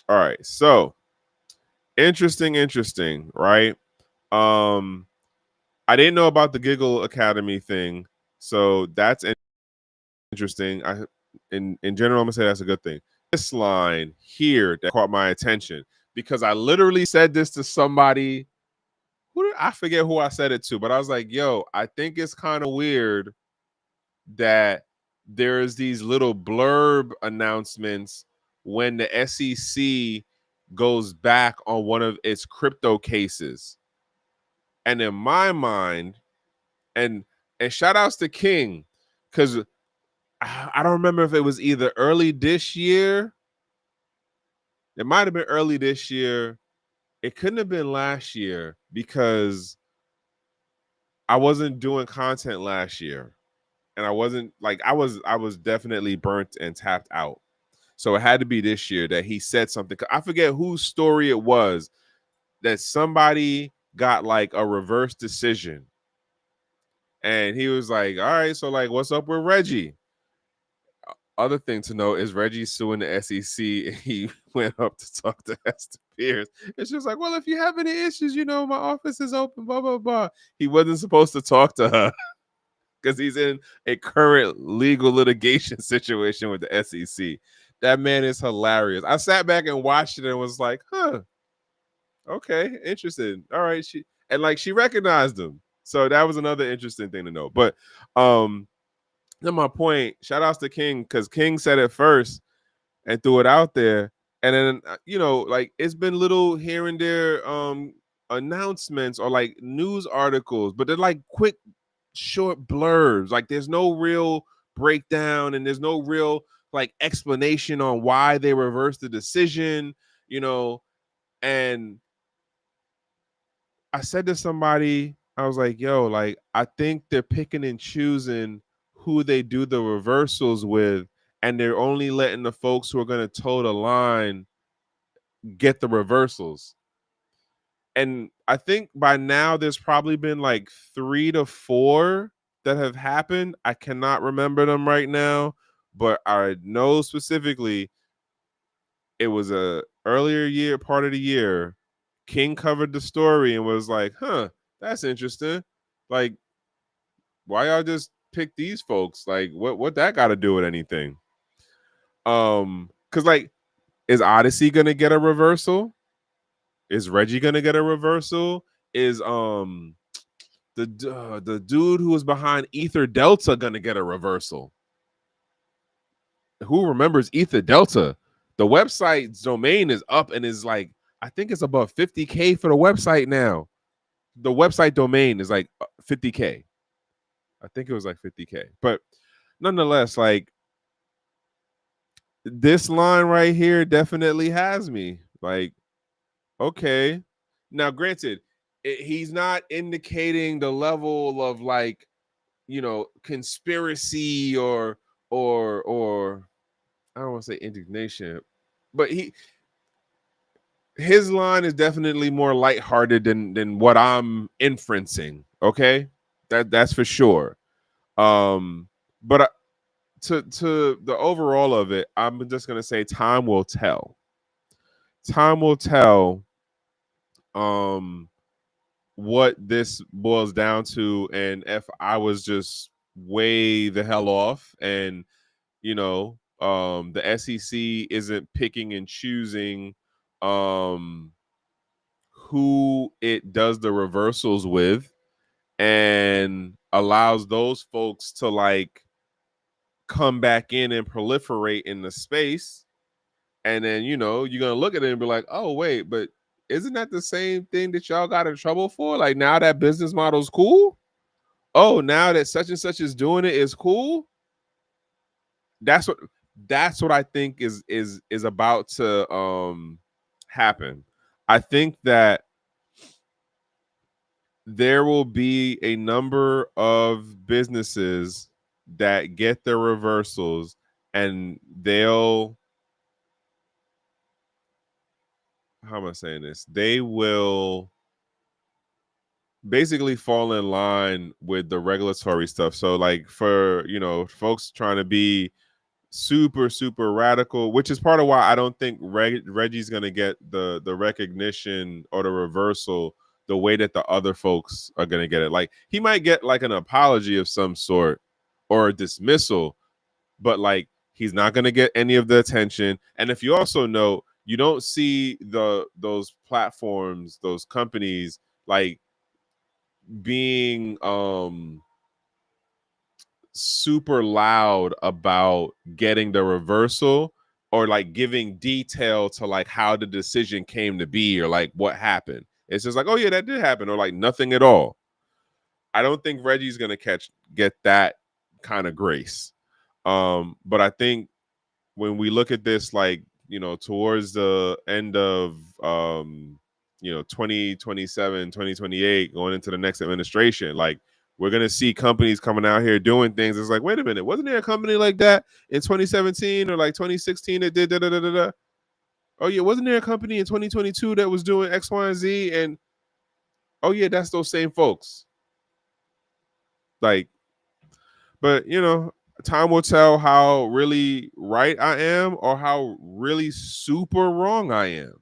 All right. So interesting, right? I didn't know about the Giggle Academy thing. So that's interesting. In general, I'm gonna say that's a good thing. This line here that caught my attention, because I literally said this to somebody. I forget who I said it to, but I was like, yo, I think it's kind of weird that there's these little blurb announcements when the SEC goes back on one of its crypto cases. And in my mind, and shout outs to King, because I don't remember if it was either early this year. It might have been early this year. It couldn't have been last year, because I wasn't doing content last year, and I wasn't like I was definitely burnt and tapped out. So it had to be this year that he said something. I forget whose story it was, that somebody got like a reverse decision, and he was like, all right, so like what's up with Reggie? Other thing to know is Reggie suing the SEC, and he went up to talk to Hester Pierce. And she was like, well, if you have any issues, my office is open, blah, blah, blah. He wasn't supposed to talk to her because he's in a current legal litigation situation with the SEC. That man is hilarious. I sat back and watched it and was like, huh, okay, interesting. All right. She recognized him. So that was another interesting thing to know. But then my point, shout outs to King, because King said it first and threw it out there. And then, like it's been little here and there announcements or like news articles, but they're like quick, short blurbs. Like there's no real breakdown, and there's no real like explanation on why they reversed the decision, and I said to somebody, I was like, yo, like, I think they're picking and choosing who they do the reversals with, and they're only letting the folks who are going to toe the line get the reversals. And I think by now there's probably been like 3 to 4 that have happened. I cannot remember them right now, but I know specifically it was a earlier year part of the year. King covered the story and was like, "Huh, that's interesting. Like, why y'all just pick these folks? Like, what that got to do with anything?" Cuz like, is Odyssey going to get a reversal? Is Reggie going to get a reversal? Is the dude who was behind Ether Delta going to get a reversal? Who remembers Ether Delta? The website's domain is up and is like, I think it's above 50K for the website now. The website domain is like 50K. I think it was like 50K. But nonetheless, like, this line right here definitely has me. Like, okay. Now, granted, he's not indicating the level of, like, conspiracy or I don't want to say indignation, but his line is definitely more lighthearted than what I'm inferencing. Okay, that's for sure. But to the overall of it, I'm just gonna say time will tell. Time will tell. What this boils down to, and if I was just way the hell off, and the SEC isn't picking and choosing who it does the reversals with and allows those folks to like come back in and proliferate in the space. And then, you're going to look at it and be like, oh, wait, but isn't that the same thing that y'all got in trouble for? Like, now that business model's cool? Oh, now that such and such is doing it is cool? That's what I think is about to happen. I think that there will be a number of businesses that get their reversals, and they'll, how am I saying this? They will basically fall in line with the regulatory stuff. So like for, folks trying to be super, super radical, which is part of why I don't think Reggie's going to get the recognition or the reversal the way that the other folks are going to get it. Like, he might get like an apology of some sort or a dismissal, but like, he's not going to get any of the attention. And if you also know, you don't see those platforms, those companies, like, being super loud about getting the reversal or like giving detail to like how the decision came to be or like what happened. It's just like, oh yeah, that did happen, or like nothing at all. I don't think Reggie's gonna get that kind of grace. But I think when we look at this, like, towards the end of 2027, 2028, going into the next administration, like, we're going to see companies coming out here doing things. It's like, wait a minute, wasn't there a company like that in 2017 or like 2016 that did da da da da da? Oh yeah, wasn't there a company in 2022 that was doing X, Y, and Z? And oh yeah, that's those same folks. Like, but time will tell how really right I am or how really super wrong I am.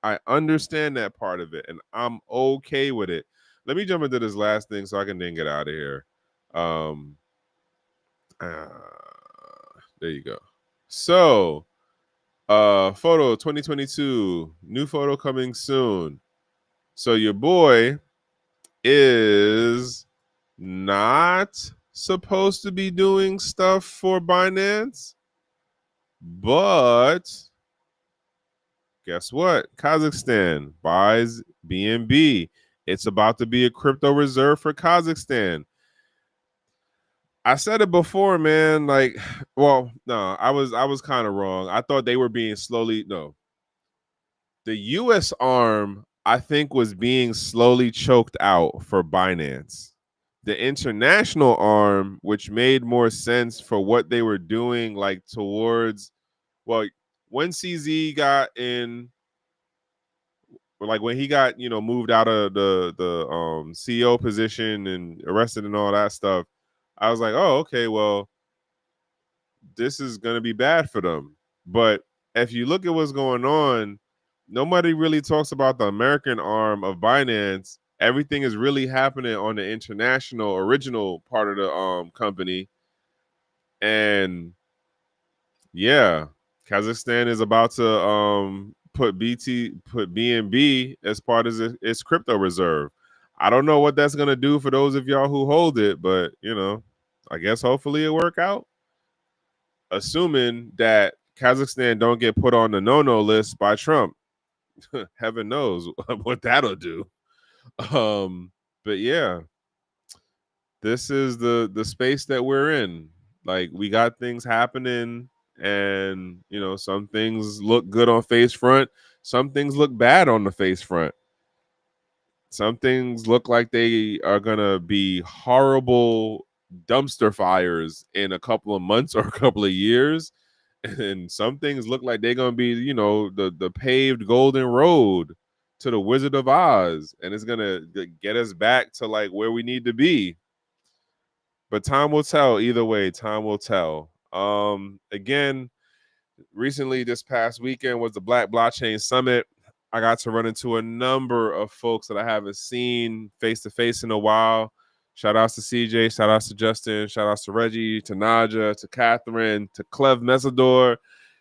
I understand that part of it, and I'm okay with it. Let me jump into this last thing so I can then get out of here. Um, uh, there you go. So, photo 2022, new photo coming soon. So your boy is not supposed to be doing stuff for Binance, but guess what? Kazakhstan buys BNB. It's about to be a crypto reserve for Kazakhstan. I said it before, man. Like, well, no, I was kind of wrong. I thought they were being slowly. No, the U.S. arm, I think, was being slowly choked out for Binance. The international arm, which made more sense for what they were doing, like towards, well, when CZ got in, like when he got moved out of the CEO position and arrested and all that stuff, I was like, oh, okay, well, this is gonna be bad for them. But if you look at what's going on, nobody really talks about the American arm of Binance. Everything is really happening on the international original part of the company. And yeah, Kazakhstan is about to put BNB as part of its crypto reserve. I don't know what that's gonna do for those of y'all who hold it, but I guess hopefully it work out. Assuming that Kazakhstan don't get put on the no-no list by Trump. Heaven knows what that'll do. But yeah, this is the space that we're in. Like, we got things happening, and some things look good on face front, some things look bad on the face front. Some things look like they are gonna be horrible dumpster fires in a couple of months or a couple of years, and some things look like they're gonna be the paved golden road to the Wizard of Oz, and it's gonna get us back to like where we need to be. But time will tell. Either way, time will tell. Again, recently this past weekend was the Black Blockchain Summit. I got to run into a number of folks that I haven't seen face to face in a while. Shout outs to CJ, shout outs to Justin, shout outs to Reggie, to Naja, to Catherine, to Clev Mesador.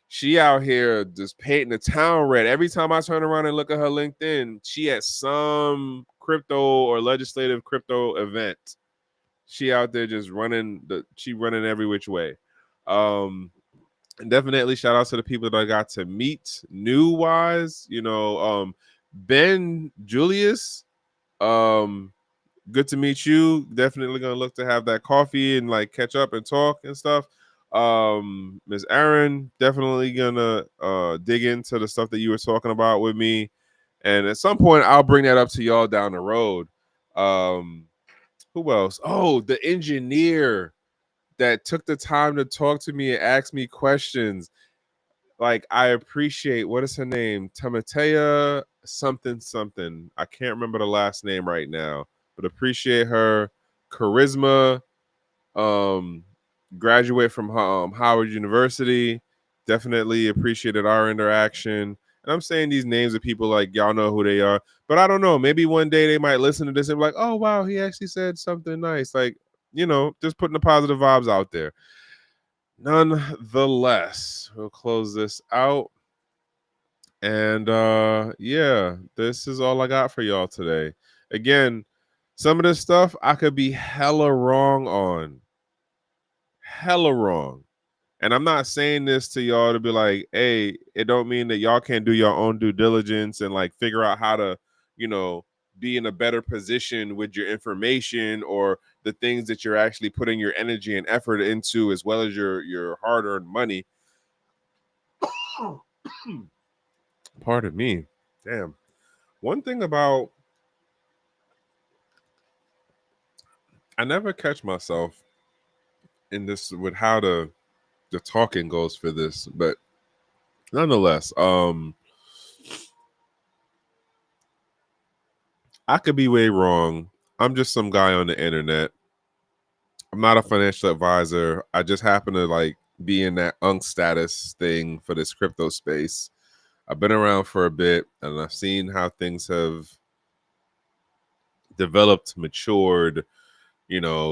She out here just painting the town red. Every time I turn around and look at her LinkedIn, she at some crypto or legislative crypto event. She out there just running every which way. And definitely shout out to the people that I got to meet new wise. Ben Julius, good to meet you. Definitely gonna look to have that coffee and like catch up and talk and stuff. Ms. Aaron, definitely gonna dig into the stuff that you were talking about with me, and at some point I'll bring that up to y'all down the road. Who else? Oh, the engineer that took the time to talk to me and ask me questions. Like, I appreciate, what is her name? Tamatea something something. I can't remember the last name right now, but appreciate her charisma. Um, Graduate from Howard University. Definitely appreciated our interaction. And I'm saying these names of people like y'all know who they are, but I don't know. Maybe one day they might listen to this and be like, oh wow, he actually said something nice. Like, just putting the positive vibes out there. Nonetheless, we'll close this out. And yeah, this is all I got for y'all today. Again, some of this stuff I could be hella wrong on. Hella wrong. And I'm not saying this to y'all to be like, hey, it don't mean that y'all can't do your own due diligence and like figure out how to, be in a better position with your information or the things that you're actually putting your energy and effort into, as well as your hard-earned money. Pardon me. Damn. One thing about, I never catch myself in this with how the talking goes for this, but nonetheless, I could be way wrong. I'm just some guy on the internet. I'm not a financial advisor. I just happen to like be in that unk status thing for this crypto space. I've been around for a bit and I've seen how things have developed, matured,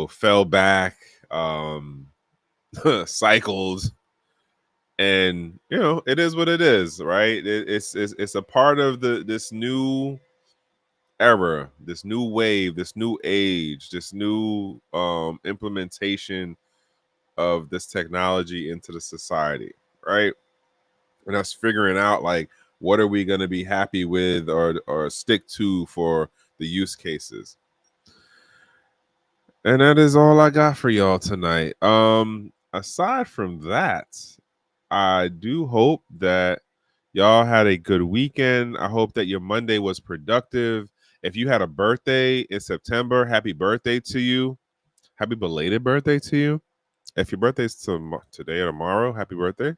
fell back, cycled, and it is what it is, right? It's a part of this new era, this new wave, this new age, this new implementation of this technology into the society, right? And us figuring out like what are we going to be happy with or stick to for the use cases. And that is all I got for y'all tonight. Aside from that, I do hope that y'all had a good weekend. I hope that your Monday was productive. If you had a birthday in September, happy birthday to you. Happy belated birthday to you. If your birthday's today or tomorrow, happy birthday.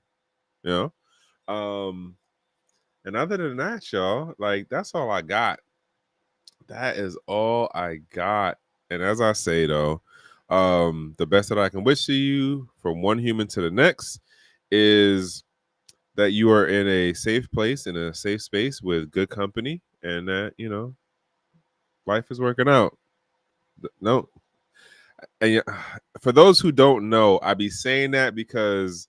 Um, And other than that, y'all, like that's all I got. That is all I got. And as I say though, the best that I can wish to you from one human to the next is that you are in a safe place, in a safe space with good company, and that, you know, life is working out. No, and for those who don't know, I be saying that because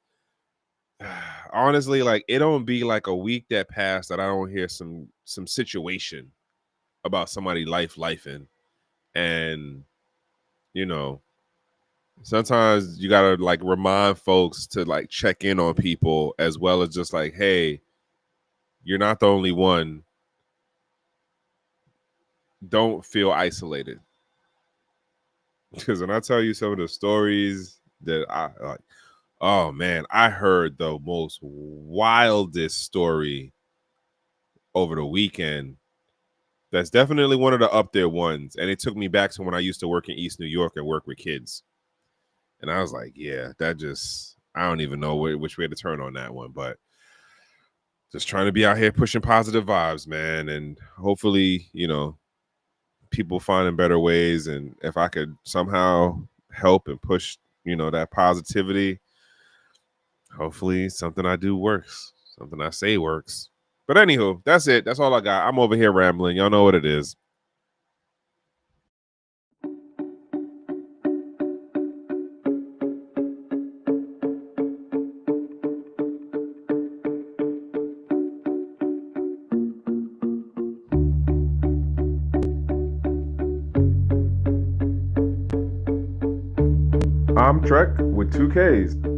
honestly, like it don't be like a week that passed that I don't hear some situation about somebody lifing, and you know, sometimes you gotta like remind folks to like check in on people as well as just like, hey, you're not the only one. Don't feel isolated. Because when I tell you some of the stories that I like, oh man, I heard the most wildest story over the weekend. That's definitely one of the up there ones. And it took me back to when I used to work in East New York and work with kids. And I was like, yeah, that just, I don't even know which way to turn on that one. But just trying to be out here pushing positive vibes, man. And hopefully, you know, people finding better ways. And if I could somehow help and push, you know, that positivity, hopefully something I do works, something I say works. But anywho, that's it. That's all I got. I'm over here rambling. Y'all know what it is. I'm Trek with 2Ks.